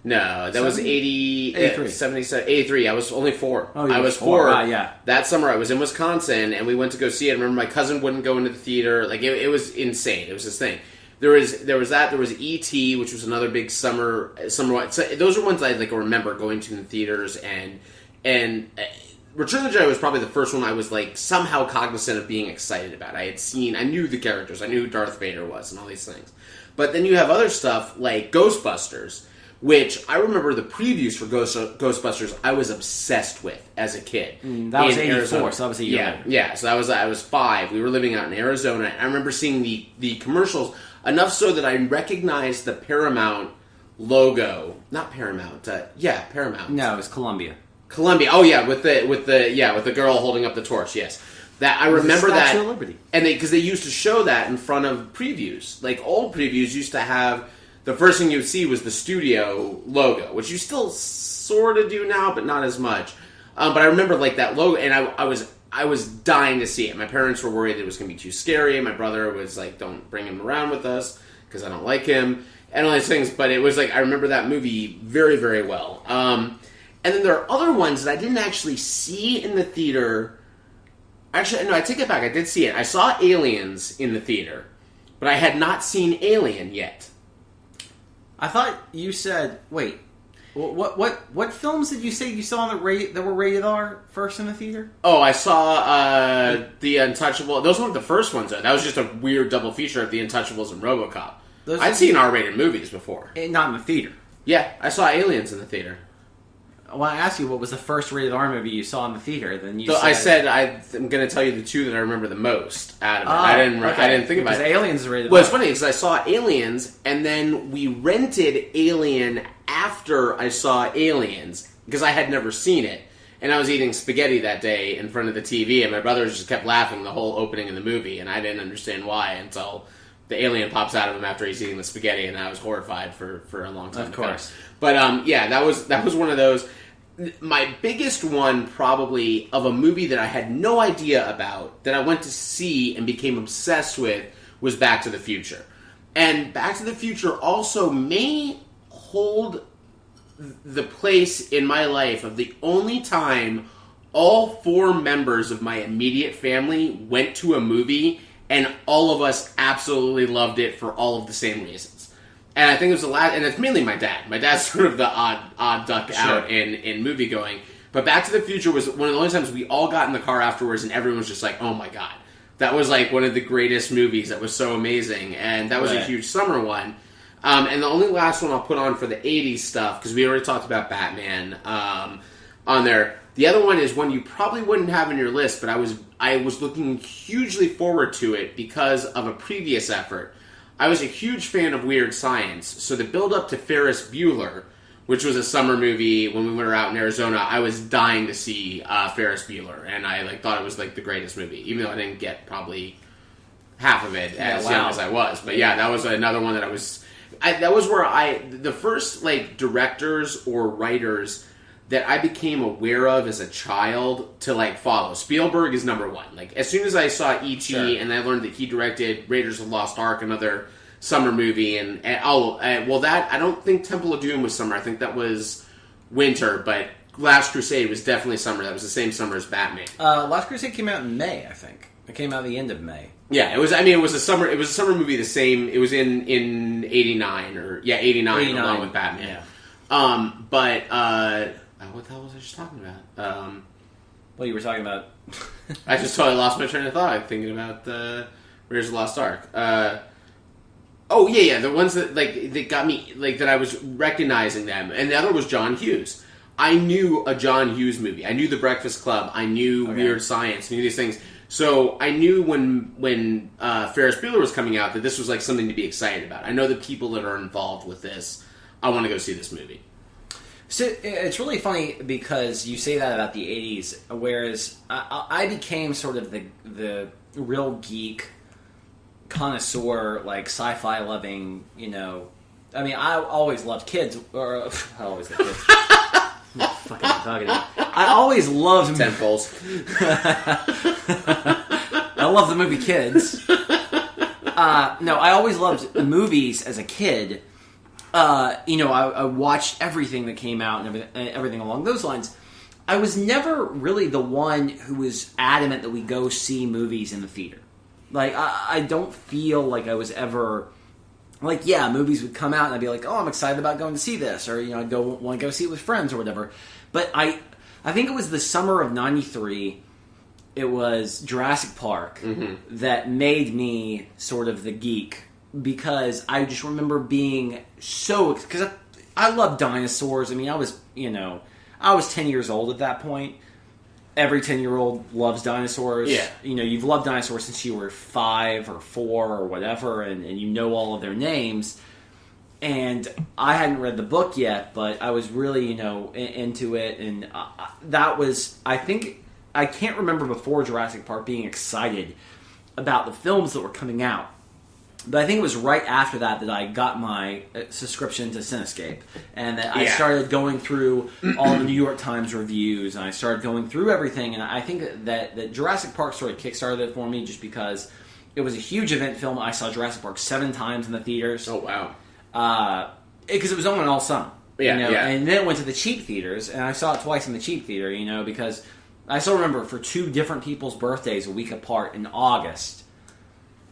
No, that was 83. 77, 83. I was only 4. Oh, I was 4. Yeah. That summer I was in Wisconsin, and we went to go see it. I remember my cousin wouldn't go into the theater. Like, it was insane. It was this thing. There was that. There was E.T., which was another big summer. So those are ones I remember going to in the theaters, and Return of the Jedi was probably the first one I was somehow cognizant of being excited about. I knew the characters. I knew who Darth Vader was and all these things. But then you have other stuff like Ghostbusters, which I remember the previews for Ghostbusters I was obsessed with as a kid. That was 84, Arizona. so that was a year later. Yeah, so I was 5. We were living out in Arizona, and I remember seeing the commercials, enough so that I recognized the Paramount logo. Not Paramount, Paramount. No, it was Columbia. Columbia. Oh yeah, with the girl holding up the torch. Yes, that I remember that. Statue of Liberty. And because they used to show that in front of previews. Like, old previews used to have, the first thing you would see was the studio logo, which you still sort of do now, but not as much. But I remember that logo, and I was dying to see it. My parents were worried it was going to be too scary. My brother was like, "Don't bring him around with us because I don't like him," and all these things. But it was I remember that movie very, very well. And then there are other ones that I didn't actually see in the theater. Actually, no, I take it back. I did see it. I saw Aliens in the theater, but I had not seen Alien yet. I thought you said, wait, what films did you say you saw that were rated R first in the theater? Oh, I saw The Untouchable. Those weren't the first ones, though. That was just a weird double feature of The Untouchables and RoboCop. I'd seen R-rated movies before. Not in the theater. Yeah, I saw Aliens in the theater. Well, I asked you what was the first rated R movie you saw in the theater, then you said... I'm going to tell you the two that I remember the most out of it. I didn't think about it. Because Aliens is rated R. Well, it's funny, because I saw Aliens, and then we rented Alien after I saw Aliens, because I had never seen it. And I was eating spaghetti that day in front of the TV, and my brothers just kept laughing the whole opening of the movie, and I didn't understand why until the alien pops out of him after he's eating the spaghetti, and I was horrified for a long time. Of course. But yeah, that was one of those. My biggest one, probably, of a movie that I had no idea about, that I went to see and became obsessed with, was Back to the Future. And Back to the Future also may hold the place in my life of the only time all 4 members of my immediate family went to a movie and all of us absolutely loved it for all of the same reasons. And I think it was the last, and it's mainly my dad. My dad's sort of the odd duck out in movie going. But Back to the Future was one of the only times we all got in the car afterwards and everyone was just like, oh my god. That was like one of the greatest movies. That was so amazing. And that was a huge summer one. And the only last one I'll put on for the 80s stuff, because we already talked about Batman on there. The other one is one you probably wouldn't have in your list, but I was looking hugely forward to it because of a previous effort. I was a huge fan of Weird Science, so the build-up to Ferris Bueller, which was a summer movie when we were out in Arizona, I was dying to see Ferris Bueller, and I thought it was the greatest movie, even though I didn't get probably half of it as young as I was. But yeah, that was another one that that was where the first directors or writers that I became aware of as a child to follow. Spielberg is number one. As soon as I saw E.T. and I learned that he directed Raiders of the Lost Ark, another summer movie, and that I don't think Temple of Doom was summer. I think that was winter, but Last Crusade was definitely summer. That was the same summer as Batman. Last Crusade came out in May, I think. It came out at the end of May. Yeah, it was. I mean, it was a summer. It was a summer movie. The same. It was in '89 or 89 along with Batman. Yeah. What the hell was I just talking about? Well, you were talking about. I just totally lost my train of thought thinking about Raiders of the Lost Ark. Oh yeah, the ones that that got me that I was recognizing them, and the other was John Hughes. I knew a John Hughes movie. I knew The Breakfast Club. I knew Weird Science. I knew these things. So I knew when Ferris Bueller was coming out that this was something to be excited about. I know the people that are involved with this. I want to go see this movie. So it's really funny because you say that about the 80s, whereas I became sort of the real geek, connoisseur, sci-fi loving, I mean, I always loved kids, or I always loved kids. What the fuck am I talking about? I always loved... Tenfolds. I love the movie Kids. No, I always loved movies as a kid. I watched everything that came out and everything along those lines. I was never really the one who was adamant that we go see movies in the theater. I don't feel like I was ever... movies would come out and I'd be like, oh, I'm excited about going to see this. Or, I'd want to go see it with friends or whatever. But I think it was the summer of '93... It was Jurassic Park that made me sort of the geek, because I just remember being so... Because I love dinosaurs. I mean, I was 10 years old at that point. Every 10-year-old loves dinosaurs. Yeah. You've loved dinosaurs since you were 5 or 4 or whatever, and you know all of their names. And I hadn't read the book yet, but I was really, into it. And that was, I think... I can't remember before Jurassic Park being excited about the films that were coming out. But I think it was right after that I got my subscription to Cinescape. And that I started going through all the New York Times reviews. And I started going through everything. And I think that Jurassic Park sort of kickstarted it for me just because it was a huge event film. I saw Jurassic Park 7 times in the theaters. Oh, wow. Because it was on all summer. Yeah, And then it went to the cheap theaters. And I saw it twice in the cheap theater, because... I still remember for 2 different people's birthdays a week apart in August,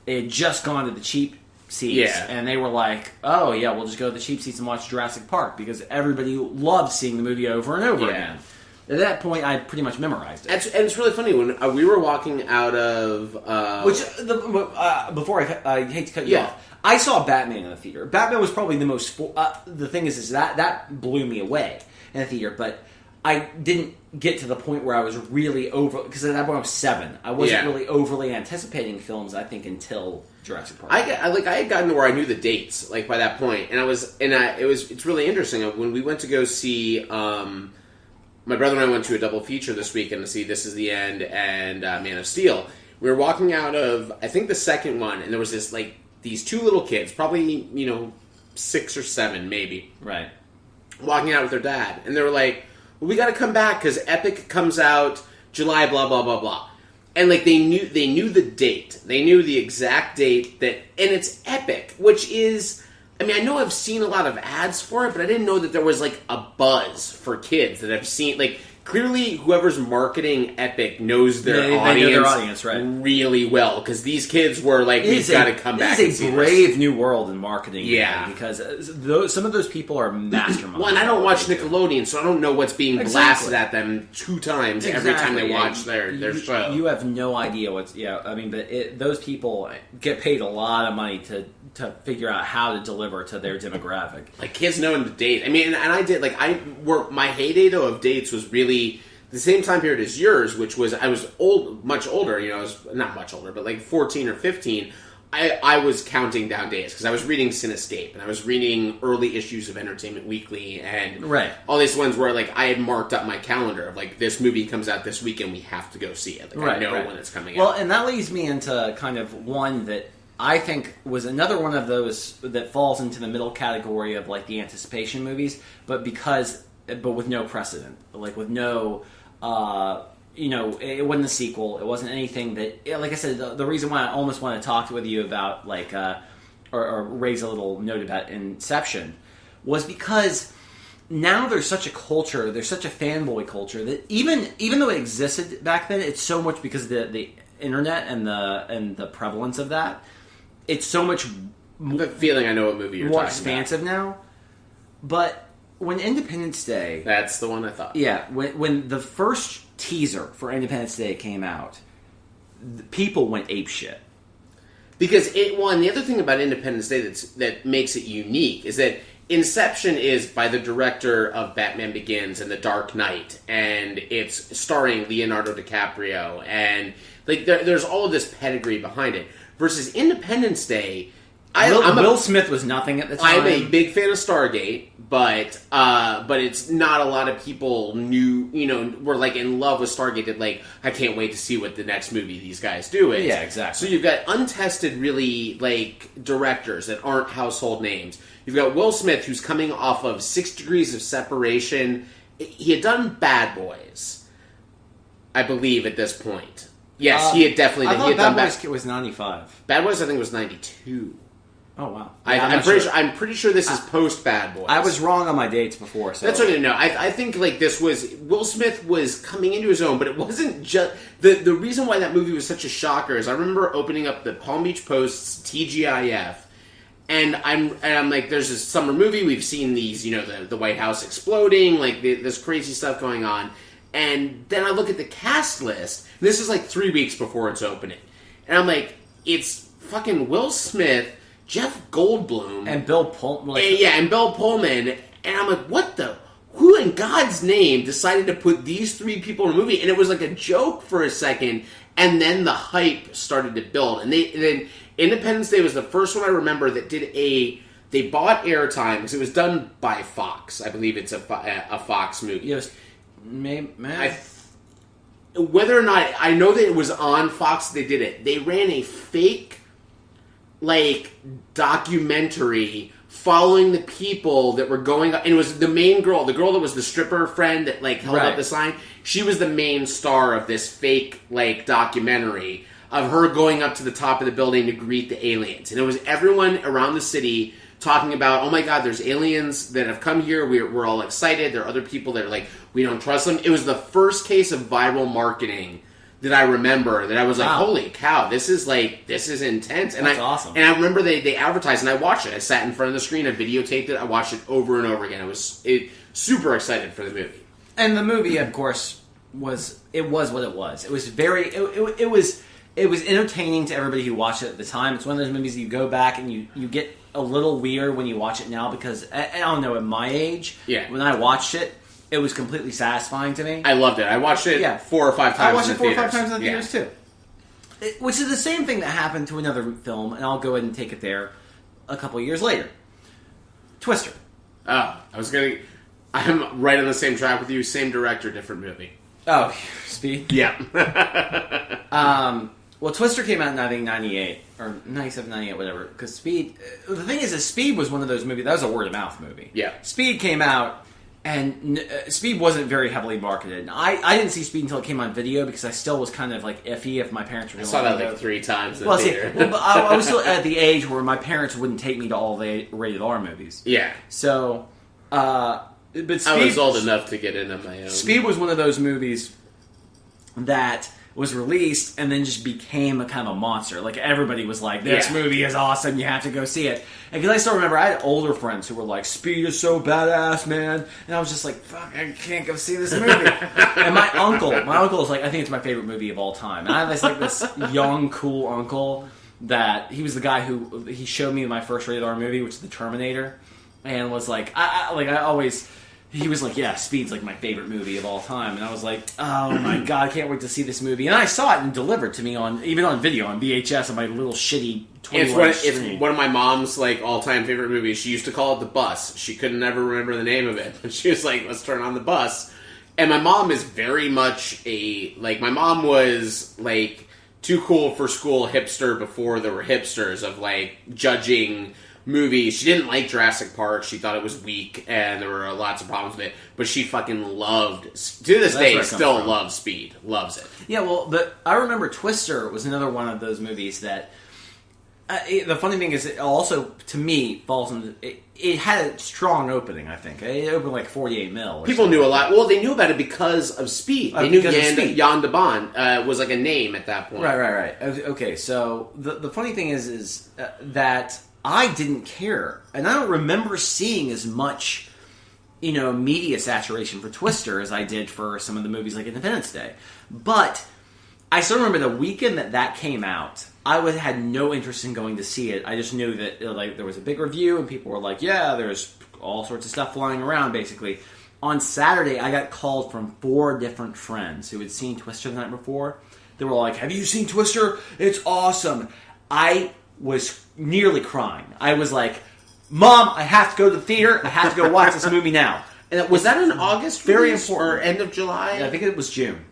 it had just gone to the cheap seats, and they were like, oh yeah, we'll just go to the cheap seats and watch Jurassic Park, because everybody loved seeing the movie over and over again. At that point, I pretty much memorized it. And it's really funny, when we were walking out of... Before I hate to cut you off, I saw Batman in the theater. Batman was probably the most... the thing is that blew me away in the theater, but... I didn't get to the point where I was really over... Because at that point I was 7. I wasn't really overly anticipating films, I think, until Jurassic Park. I had gotten to where I knew the dates, by that point. And it's really interesting. When we went to go see... my brother and I went to a double feature this weekend to see This Is the End and Man of Steel. We were walking out of, I think, the second one, and there was this, these two little kids, probably 6 or 7 maybe, Right. walking out with their dad, and they were like, well, "We got to come back because Epic comes out July, blah blah blah blah," and like they knew the date, they knew the exact date and it's Epic, which is, I mean, I know I've seen a lot of ads for it, but I didn't know that there was like a buzz for kids that I've seen. Like, clearly, whoever's marketing Epic knows their They audience, know their audience, right. really well, because these kids were like, "We've got to come back." It and is see a this. brave new world in marketing. Yeah. man, because some of those people are masterminds. Well, and I don't watch Nickelodeon, so I don't know what's being Exactly. blasted at them 2 times every time they Exactly, watch yeah. their show. You have no idea what's... Yeah, I mean, but those people get paid a lot of money to figure out how to deliver to their demographic. Like, kids knowing to date. I mean, and I did, like, my heyday, though, of dates was really the same time period as yours, which was, I was much older, I was not much older, but like 14 or 15. I was counting down days because I was reading Cinescape and I was reading early issues of Entertainment Weekly and all these ones where like I had marked up my calendar of like, this movie comes out this weekend, we have to go see it. Like, I know when it's coming out. Well, and that leads me into kind of one that I think was another one of those that falls into the middle category of like the anticipation movies, but with no precedent, like with no. It wasn't a sequel. It wasn't anything that, like I said, the reason why I almost want to talk with you about, like, or raise a little note about Inception was because now there's such a culture, there's such a fanboy culture that even though it existed back then, it's so much because of the internet and the prevalence of that. It's so much the feeling I know what movie you're more talking expansive now. But when Independence Day... That's the one I thought. Yeah, when the first teaser for Independence Day came out, people went apeshit. Because the other thing about Independence Day that makes it unique is that Inception is by the director of Batman Begins and The Dark Knight, and it's starring Leonardo DiCaprio, and like there's all of this pedigree behind it. Versus Independence Day... Will Smith was nothing at the time. I'm a big fan of Stargate, but it's not a lot of people were like in love with Stargate that like, I can't wait to see what the next movie these guys do is. Yeah, exactly. So you've got untested really like directors that aren't household names. You've got Will Smith, who's coming off of 6 Degrees of Separation. He had done Bad Boys, I believe, at this point. Yes, he had definitely done. I thought Bad Boys was 95. Bad Boys, I think, was 92. Oh wow! Yeah, I'm pretty sure this is post Bad Boys. I was wrong on my dates before, so that's what I know. I think like this was Will Smith was coming into his own, but it wasn't just the reason why that movie was such a shocker is I remember opening up the Palm Beach Post's TGIF, and I'm like, there's this summer movie. We've seen these, the White House exploding, like this crazy stuff going on, and then I look at the cast list. And this is like 3 weeks before it's opening, and I'm like, it's fucking Will Smith, Jeff Goldblum, and Bill Pullman. And Bill Pullman. And I'm like, who in God's name decided to put these 3 people in a movie? And it was like a joke for a second, and then the hype started to build. And then Independence Day was the first one I remember that they bought airtime, because it was done by Fox. I believe it's a Fox movie. Yes, whether or not, I know that it was on Fox, they did it. They ran a fake like documentary following the people that were going up, and it was the main girl, the girl that was the stripper friend that like held up the sign. She was the main star of this fake like documentary of her going up to the top of the building to greet the aliens, and it was everyone around the city talking about, oh my god, there's aliens that have come here. We're all excited. There are other people that are like, we don't trust them. It was the first case of viral marketing that I remember that I was like, holy cow, this is intense. And that's awesome. And I remember they advertised, and I watched it. I sat in front of the screen, I videotaped it, I watched it over and over again. I was super excited for the movie. And the movie, of course, was what it was. It was it was entertaining to everybody who watched it at the time. It's one of those movies that you go back and you get a little weird when you watch it now, because I don't know, at my age, when I watched it, it was completely satisfying to me. I loved it. I watched it 4 or 5 times. I watched it 4 or 5 times in the theaters too. Which is the same thing that happened to another film, and I'll go ahead and take it there a couple of years later. Twister. Oh, I'm right on the same track with you. Same director, different movie. Oh, Speed? Yeah. Well, Twister came out in, I think, 98, or 97, 98, whatever, because Speed... The thing is Speed was one of those movies... That was a word-of-mouth movie. Yeah. Speed came out, and Speed wasn't very heavily marketed. I didn't see Speed until it came on video, because I still was kind of, like, iffy if my parents were going I saw that, to like, 3 times in the theater. but I was still at the age where my parents wouldn't take me to all the rated R movies. Yeah. So, but Speed... I was old enough to get into my own. Speed was one of those movies that was released and then just became a kind of a monster. Like, everybody was like, this movie is awesome, you have to go see it. And because I still remember, I had older friends who were like, Speed is so badass, man. And I was just like, fuck, I can't go see this movie. And my uncle is like, I think it's my favorite movie of all time. And I have this young, cool uncle that, he was the guy who, he showed me my first rated R movie, which is The Terminator. And was like, he was like, yeah, Speed's like my favorite movie of all time. And I was like, oh my god, I can't wait to see this movie. And I saw it and delivered to me even on video, on VHS, on my little shitty 21-inch screen. It's one of my mom's like all-time favorite movies. She used to call it The Bus. She couldn't never remember the name of it. But she was like, let's turn on The Bus. And my mom is very much my mom was like too cool for school hipster before there were hipsters of like judging movies. She didn't like Jurassic Park. She thought it was weak, and there were lots of problems with it. But she fucking loved, to this day, still loves Speed. Loves it. Yeah, well, I remember Twister was another one of those movies that... the funny thing is, it also, to me, falls into... It had a strong opening, I think. It opened like 48 mil. People knew a lot. Well, they knew about it because of Speed. They knew Jan de Bont was like a name at that point. Right. Okay, so the funny thing is that... I didn't care, and I don't remember seeing as much, media saturation for Twister as I did for some of the movies like Independence Day. But I still remember the weekend that came out, I had no interest in going to see it. I just knew that there was a big review, and people were like, yeah, there's all sorts of stuff flying around, basically. On Saturday, I got called from 4 different friends who had seen Twister the night before. They were like, have you seen Twister? It's awesome. I was nearly crying. I was like, Mom, I have to go to the theater. I have to go watch this movie now. And was that in August? Very release, important. Or end of July? Yeah, I think it was June.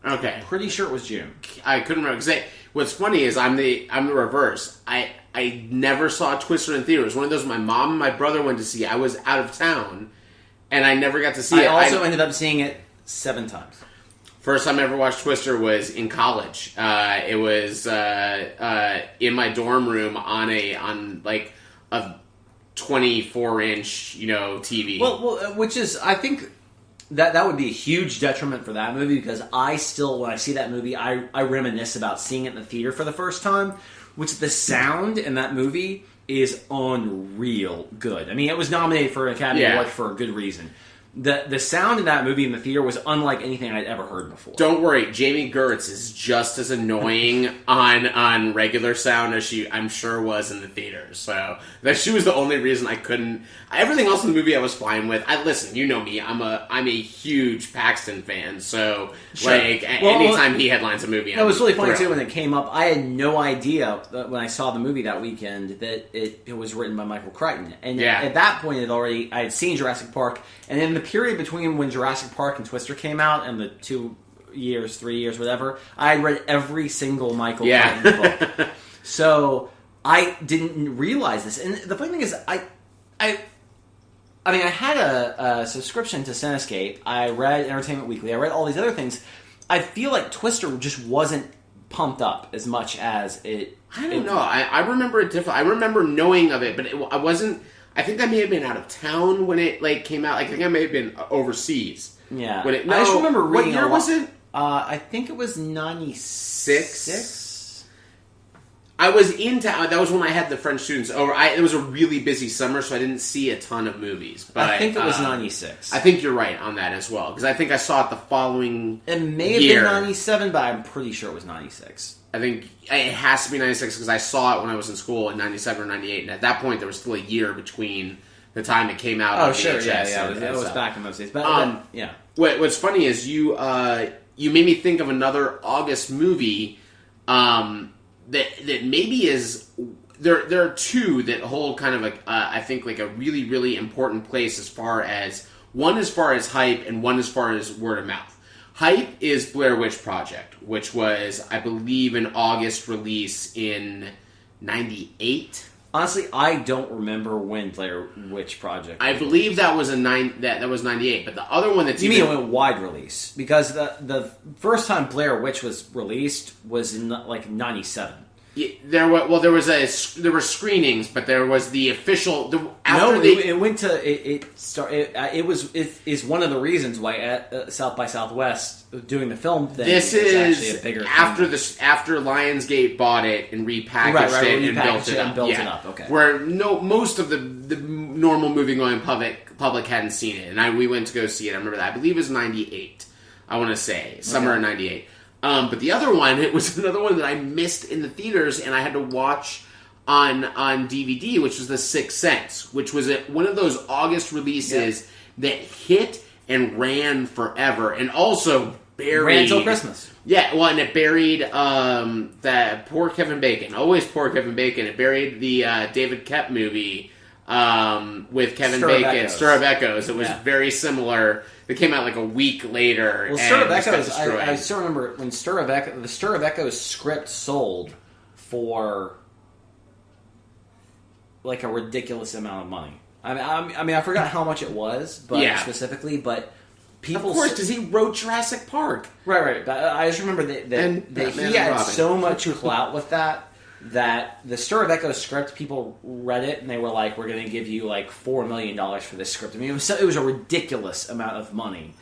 Okay. Pretty sure it was June. I couldn't remember. Because what's funny is I'm the reverse. I never saw Twister in theaters. One of those my mom and my brother went to see. I was out of town, and I never got to see it. I also ended up seeing it 7 times. First time I ever watched Twister was in college. It was in my dorm room on a 24-inch TV. Well, which is, I think that would be a huge detriment for that movie, because I still, when I see that movie, I reminisce about seeing it in the theater for the first time, which the sound in that movie is unreal good. I mean, it was nominated for an Academy Award for a good reason. The sound in that movie in the theater was unlike anything I'd ever heard before. Don't worry, Jamie Gertz is just as annoying on regular sound as she, I'm sure, was in the theater. So that she was the only reason I couldn't. Everything else in the movie I was fine with. Listen, you know me, I'm a huge Paxton fan. So anytime he headlines a movie, it was really funny too when it came up. I had no idea when I saw the movie that weekend that it was written by Michael Crichton, and at that point I had seen Jurassic Park, and in the period between when Jurassic Park and Twister came out and the 3 years, whatever, I had read every single Michael Crichton book. So I didn't realize this. And the funny thing is, I had a subscription to Cinescape. I read Entertainment Weekly. I read all these other things. I feel like Twister just wasn't pumped up as much as it... I don't know. I remember it different. I remember knowing of it, but I wasn't... I think I may have been out of town when it came out. I think I may have been overseas. Yeah. I just remember reading. What year was it? I think it was 96. I was in town. That was when I had the French students over. It was a really busy summer, so I didn't see a ton of movies. But I think it was 96. I think you're right on that as well, because I think I saw it the following It may have been 97, but I'm pretty sure it was 96. I think it has to be 96 because I saw it when I was in school in 97 or 98, and at that point there was still a year between the time it came out. Oh, sure, yeah. It was back in those days. But yeah. What's funny is you made me think of another August movie that maybe is there are 2 that hold kind of I think like a really, really important place as far as hype and one as far as word of mouth. Hype is Blair Witch Project, which was, I believe, an August release in 98. Honestly, I don't remember when Blair Witch Project. I believe that was that was 98, but the other one that's You mean a wide release? Because the first time Blair Witch was released was in like 97. Yeah, there were screenings, but there was the official. It went to it is one of the reasons why at South by Southwest doing the film thing. This is is actually a bigger after thing. after Lionsgate bought it and repackaged it and built it up. It up. Okay, where most of the normal movie going public hadn't seen it, and we went to go see it. I remember that. I believe it was 98. I want to say summer of 98. But the other one, it was another one that I missed in the theaters, and I had to watch on DVD, which was The Sixth Sense, which was one of those August releases that hit and ran forever, and also buried... Ran until Christmas. Yeah, well, and it buried that poor Kevin Bacon. Always poor Kevin Bacon. It buried the David Koepp movie with Kevin Bacon, Stir of Echoes. It was very similar. It came out like a week later. Well, Stir of Echoes, I still remember when the Stir of Echoes script sold for like a ridiculous amount of money. I mean, I forgot how much it was, but specifically, but people. Of course, because he wrote Jurassic Park. Right. But I just remember that he had so much clout with that the Stir of Echoes script, people read it and they were like, "We're going to give you like $4 million for this script." I mean, it was a ridiculous amount of money.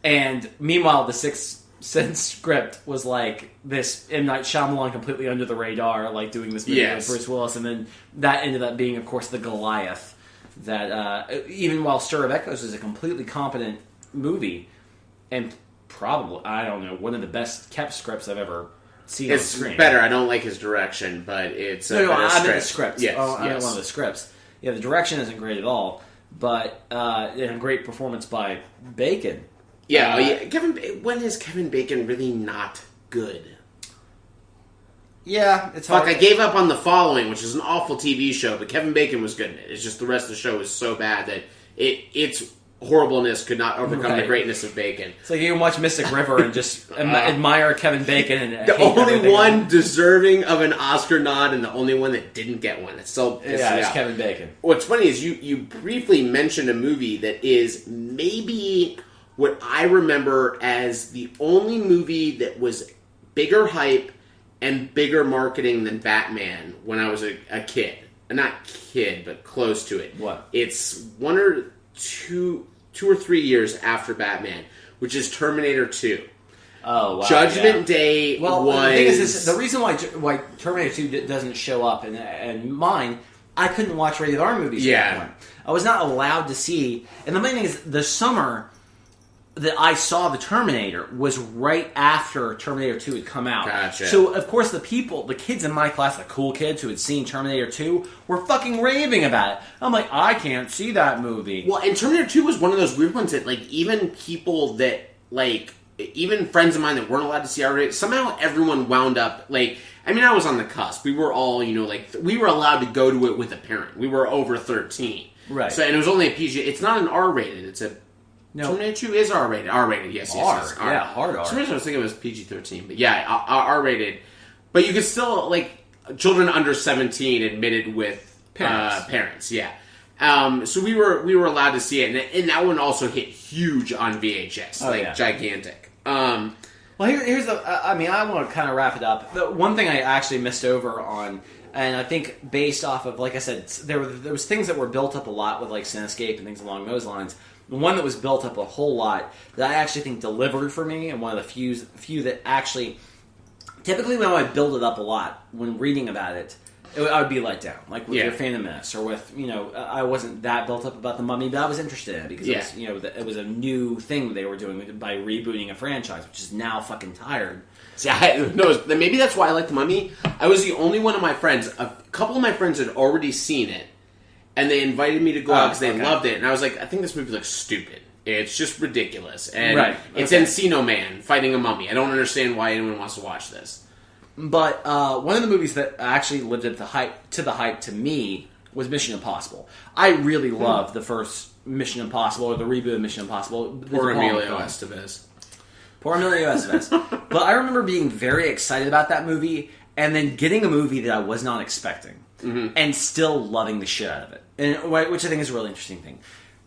And meanwhile, the Sixth Sense script was like this M. Night Shyamalan completely under the radar, like doing this movie with Bruce Willis, and then that ended up being, of course, the Goliath. That even while Stir of Echoes is a completely competent movie, and probably, I don't know, one of the best kept scripts I've ever seen on screen. It's better. I don't like his direction, but it's I meant script. the script. Yes, I meant one of the scripts. Yeah, the direction isn't great at all, but a great performance by Bacon. Yeah, when is Kevin Bacon really not good? Yeah, it's hard. I gave up on The Following, which is an awful TV show, but Kevin Bacon was good in it. It's just the rest of the show is so bad that its horribleness could not overcome the greatness of Bacon. It's like you can watch Mystic River and just admire Kevin Bacon. And the only one deserving of an Oscar nod and the only one that didn't get one. It's so pissing me it's out. Kevin Bacon. What's funny is you briefly mentioned a movie that is maybe what I remember as the only movie that was bigger hype and bigger marketing than Batman when I was a kid. Not kid, but close to it. What? It's two or 3 years after Batman, which is Terminator 2. Oh, wow. Judgment Day was... the thing is, the reason why Terminator 2 doesn't show up in mine, I couldn't watch rated R movies at that point. I was not allowed to see... And the main thing is, the summer that I saw the Terminator was right after Terminator 2 had come out. Gotcha. So, of course, the kids in my class, the cool kids who had seen Terminator 2, were fucking raving about it. I'm like, I can't see that movie. Well, and Terminator 2 was one of those weird ones that, like, even people that, like, even friends of mine that weren't allowed to see R-rated, somehow everyone wound up, like, I mean, I was on the cusp. We were all, we were allowed to go to it with a parent. We were over 13. Right. So, and it was only a PG. It's not an R-rated. It's a... No. Terminator 2 is R-rated. R-rated, yes. Yeah, hard R. For some reason I was thinking it was PG-13, but yeah, R-rated. But you could still, like, children under 17 admitted with parents, yeah. So we were allowed to see it, and that one also hit huge on VHS, gigantic. Well, here's I want to kind of wrap it up. The one thing I actually missed over on, and I think based off of, like I said, there was things that were built up a lot with, like, Cinescape and things along those lines. The one that was built up a whole lot that I actually think delivered for me, and one of the few that actually... Typically when I build it up a lot, when reading about it, I would be let down. Like with your Phantom Menace, or with, I wasn't that built up about The Mummy, but I was interested in it because it was, it was a new thing they were doing by rebooting a franchise, which is now fucking tired. See, maybe that's why I like The Mummy. I was the only one of my friends, a couple of my friends had already seen it, and they invited me to go out because they loved it. And I was like, I think this movie looks stupid. It's just ridiculous. And it's Encino Man fighting a mummy. I don't understand why anyone wants to watch this. But one of the movies that actually lived up to the hype to me was Mission Impossible. I really loved the first Mission Impossible, or the reboot of Mission Impossible. Poor Emilio Estevez. Poor Emilio Estevez. But I remember being very excited about that movie, and then getting a movie that I was not expecting, and still loving the shit out of it, and which I think is a really interesting thing.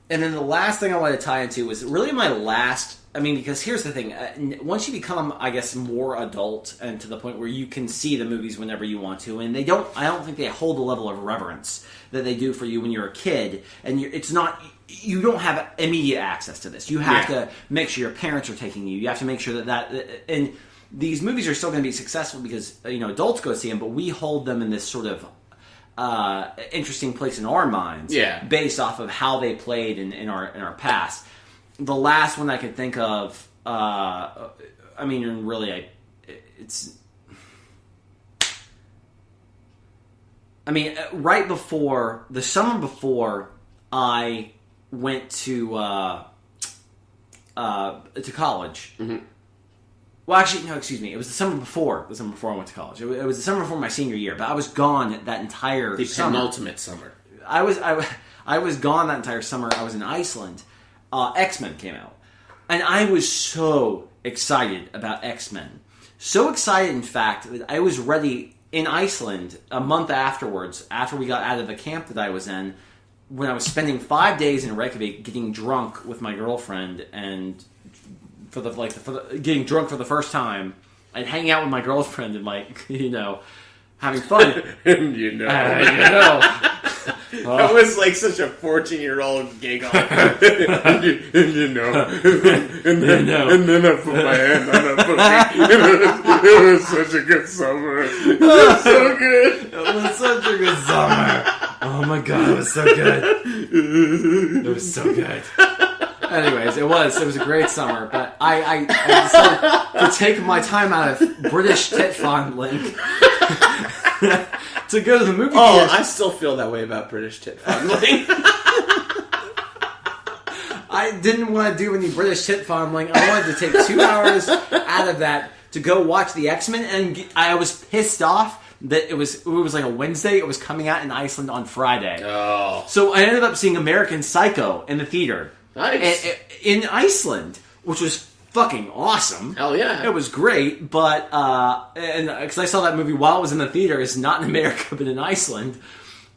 And then the last thing I wanted to tie into was really my last. I mean, because here's the thing: once you become, I guess, more adult and to the point where you can see the movies whenever you want to, and I don't think they hold the level of reverence that they do for you when you're a kid, and it's not. You don't have immediate access to this. You have to make sure your parents are taking you. You have to make sure that and these movies are still going to be successful because adults go see them, but we hold them in this sort of interesting place in our minds, based off of how they played in our past. The last one I could think of, I mean, really, right before the summer before I went to college. Mm-hmm. Well, actually, no, excuse me. It was the summer before. The summer before I went to college. It was the summer before my senior year. But I was gone that entire summer. The penultimate summer. I was gone that entire summer. I was in Iceland. X-Men came out, and I was so excited about X-Men. So excited, in fact, that I was ready in Iceland a month afterwards. After we got out of the camp that I was in. When I was spending 5 days in Reykjavik getting drunk with my girlfriend and getting drunk for the first time and hanging out with my girlfriend and having fun. That was like such a 14-year-old giggle. And then I put my hand on a pussy. It was such a good summer. It was so good. It was such a good summer. Oh my god, it was so good. It was so good. Anyways, it was a great summer, but I decided to take my time out of British tit fondling to go to the movie theater. I still feel that way about British tit fondling. I didn't want to do any British tit fondling. I wanted to take 2 hours out of that to go watch the X-Men, and I was pissed off that it was like a Wednesday. It was coming out in Iceland on Friday. Oh. So I ended up seeing American Psycho in the theater. Nice. In Iceland, which was fucking awesome. Hell yeah. It was great, but and because I saw that movie while it was in the theater, it's not in America but in Iceland.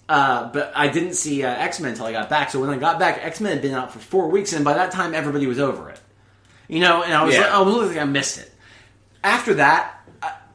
But I didn't see X-Men until I got back. So when I got back, X-Men had been out for 4 weeks, and by that time everybody was over it. And I was like, I missed it. After that,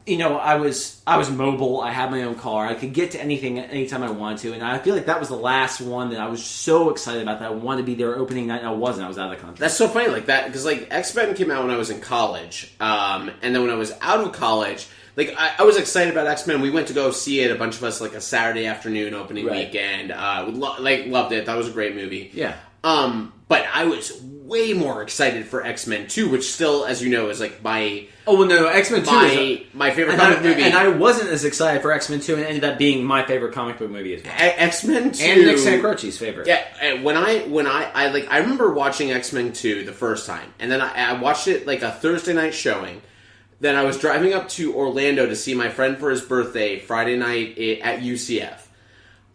I was mobile. I had my own car. I could get to anything anytime I wanted to, and I feel like that was the last one that I was so excited about that I wanted to be there opening night, and I wasn't. I was out of the country. That's so funny, like that, because X-Men came out when I was in college, and then when I was out of college, I was excited about X-Men. We went to go see it, a bunch of us, a Saturday afternoon opening weekend. We loved it. That was a great movie. Yeah. But I was way more excited for X-Men 2, which still, as you know, is my... Oh, well, no, X-Men 2 is my favorite comic movie. And I wasn't as excited for X-Men 2, and it ended up being my favorite comic book movie as well. X-Men 2... And Nick Sancroce's favorite. Yeah, when I remember watching X-Men 2 the first time, and then I watched it a Thursday night showing. Then I was driving up to Orlando to see my friend for his birthday Friday night at UCF.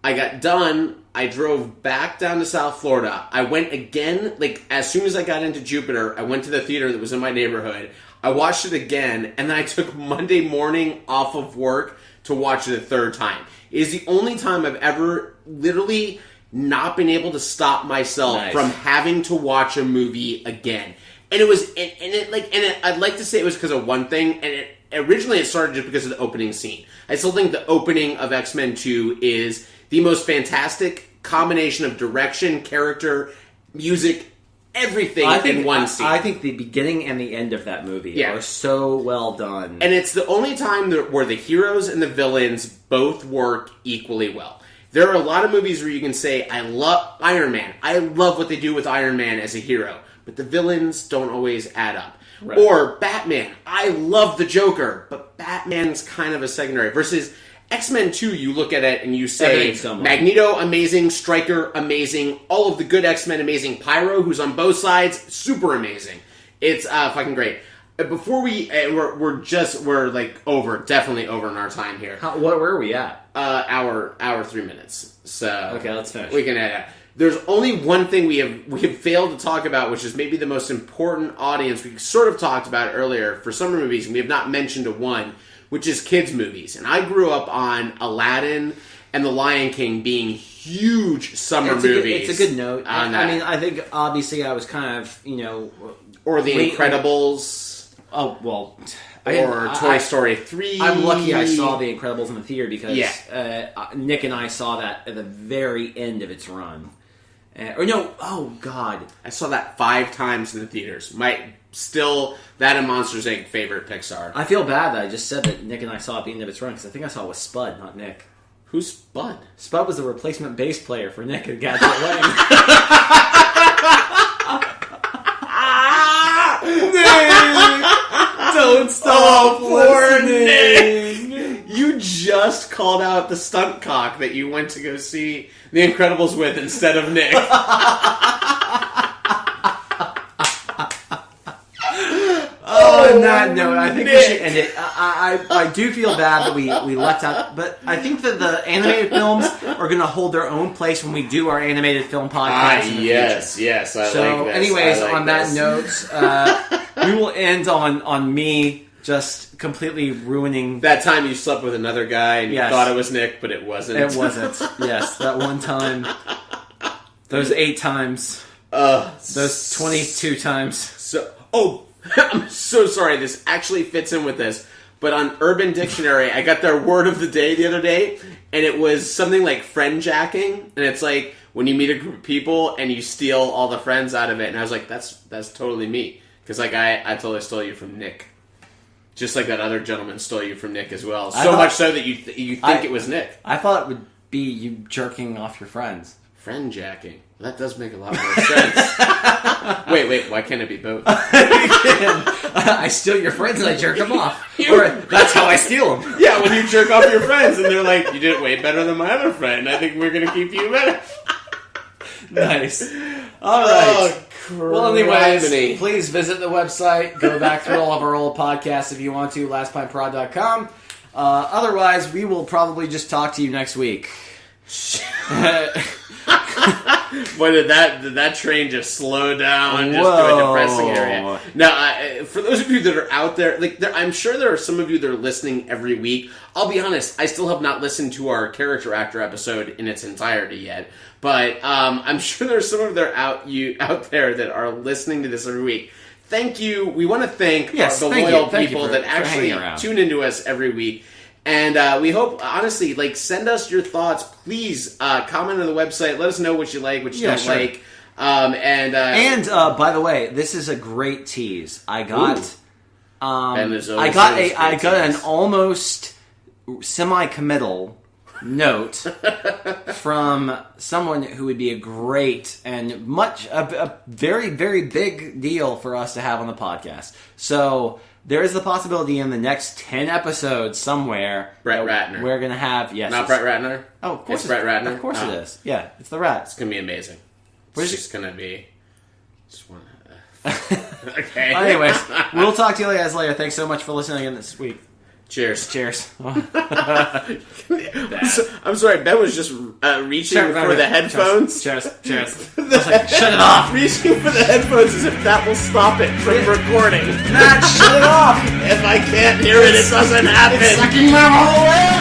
I got done. I drove back down to South Florida. I went again, as soon as I got into Jupiter, I went to the theater that was in my neighborhood. I watched it again, and then I took Monday morning off of work to watch it a third time. It is the only time I've ever literally not been able to stop myself from having to watch a movie again. And it was, I'd like to say it was because of one thing, and originally it started just because of the opening scene. I still think the opening of X-Men 2 is the most fantastic combination of direction, character, music, everything in one scene. I think the beginning and the end of that movie are so well done. And it's the only time where the heroes and the villains both work equally well. There are a lot of movies where you can say, I love Iron Man. I love what they do with Iron Man as a hero. But the villains don't always add up. Right. Or Batman. I love the Joker, but Batman's kind of a secondary. Versus X-Men 2, you look at it and you say, Magneto, amazing. Stryker, amazing. All of the good X-Men, amazing. Pyro, who's on both sides, super amazing. It's fucking great. Before we're definitely over in our time here. Where are we at? Hour 3 minutes. So okay, let's finish. We can add that. There's only one thing we have failed to talk about, which is maybe the most important audience. We sort of talked about it earlier for summer movies, and we have not mentioned one, which is kids' movies. And I grew up on Aladdin and The Lion King being huge summer movies. It's a good note. I mean, I think obviously I was kind of, or The Incredibles. Oh, well. Or Toy Story 3. I'm lucky I saw The Incredibles in the theater because Nick and I saw that at the very end of its run. Oh God. I saw that 5 times in the theaters. That and Monsters, Inc. favorite Pixar. I feel bad that I just said that Nick and I saw at the end of its run because I think I saw it with Spud, not Nick. Who's Spud? Spud was the replacement bass player for Nick at Gadget Lane. Don't stop listening. You just called out the stunt cock that you went to go see The Incredibles with instead of Nick. On that note, I think we should end it. I do feel bad that we left out, but I think that the animated films are going to hold their own place when we do our animated film podcast in the future. Yes, I so, like this. anyways, I like on this. that note, we will end on me just completely ruining... That time you slept with another guy and you thought it was Nick, but it wasn't. It wasn't. Yes, that one time. Those 8 times. Those 22 times. I'm so sorry. This actually fits in with this. But on Urban Dictionary, I got their word of the day the other day, and it was something like friend-jacking. And it's like when you meet a group of people and you steal all the friends out of it. And I was like, that's totally me. Because like I totally stole you from Nick. Just like that other gentleman stole you from Nick as well. Much so that you think it was Nick. I thought it would be you jerking off your friends. Friend-jacking. That does make a lot more sense. Wait, why can't it be both? I steal your friends and I jerk them off. Or that's how I steal them. Yeah, when you jerk off your friends and they're like, you did it way better than my other friend. I think we're going to keep you better. Nice. All right. Oh, well, anyways, please visit the website. Go back through all of our old podcasts if you want to, lastpineprod.com. Otherwise, we will probably just talk to you next week. Boy, did that train just slow down just to a depressing area. Now, for those of you that are out there, I'm sure there are some of you that are listening every week. I'll be honest, I still have not listened to our character actor episode in its entirety yet, but I'm sure there's some of you out there that are listening to this every week. Thank you. We want to thank the loyal people that actually tune into us every week. And we hope, honestly, send us your thoughts. Please comment on the website. Let us know what you like, what you don't like. And by the way, this is a great tease. I got an almost semi-committal note from someone who would be a great and a very, very big deal for us to have on the podcast. So there is the possibility in the next 10 episodes somewhere Brett Ratner. We're going to have... Yes, not Brett Ratner? Oh, of course it's Brett Ratner? Of course it is. Yeah, it's the rat. It's going to be amazing. It's just going to be... Just one... Okay. Anyways, we'll talk to you guys later. Thanks so much for listening again this week. Cheers. Cheers. I'm sorry, Ben was just reaching for the headphones. Cheers. I was like, shut it off. Reaching for the headphones as if that will stop it from recording. Matt, shut it off. If I can't hear it, it doesn't happen. It's sucking my whole way.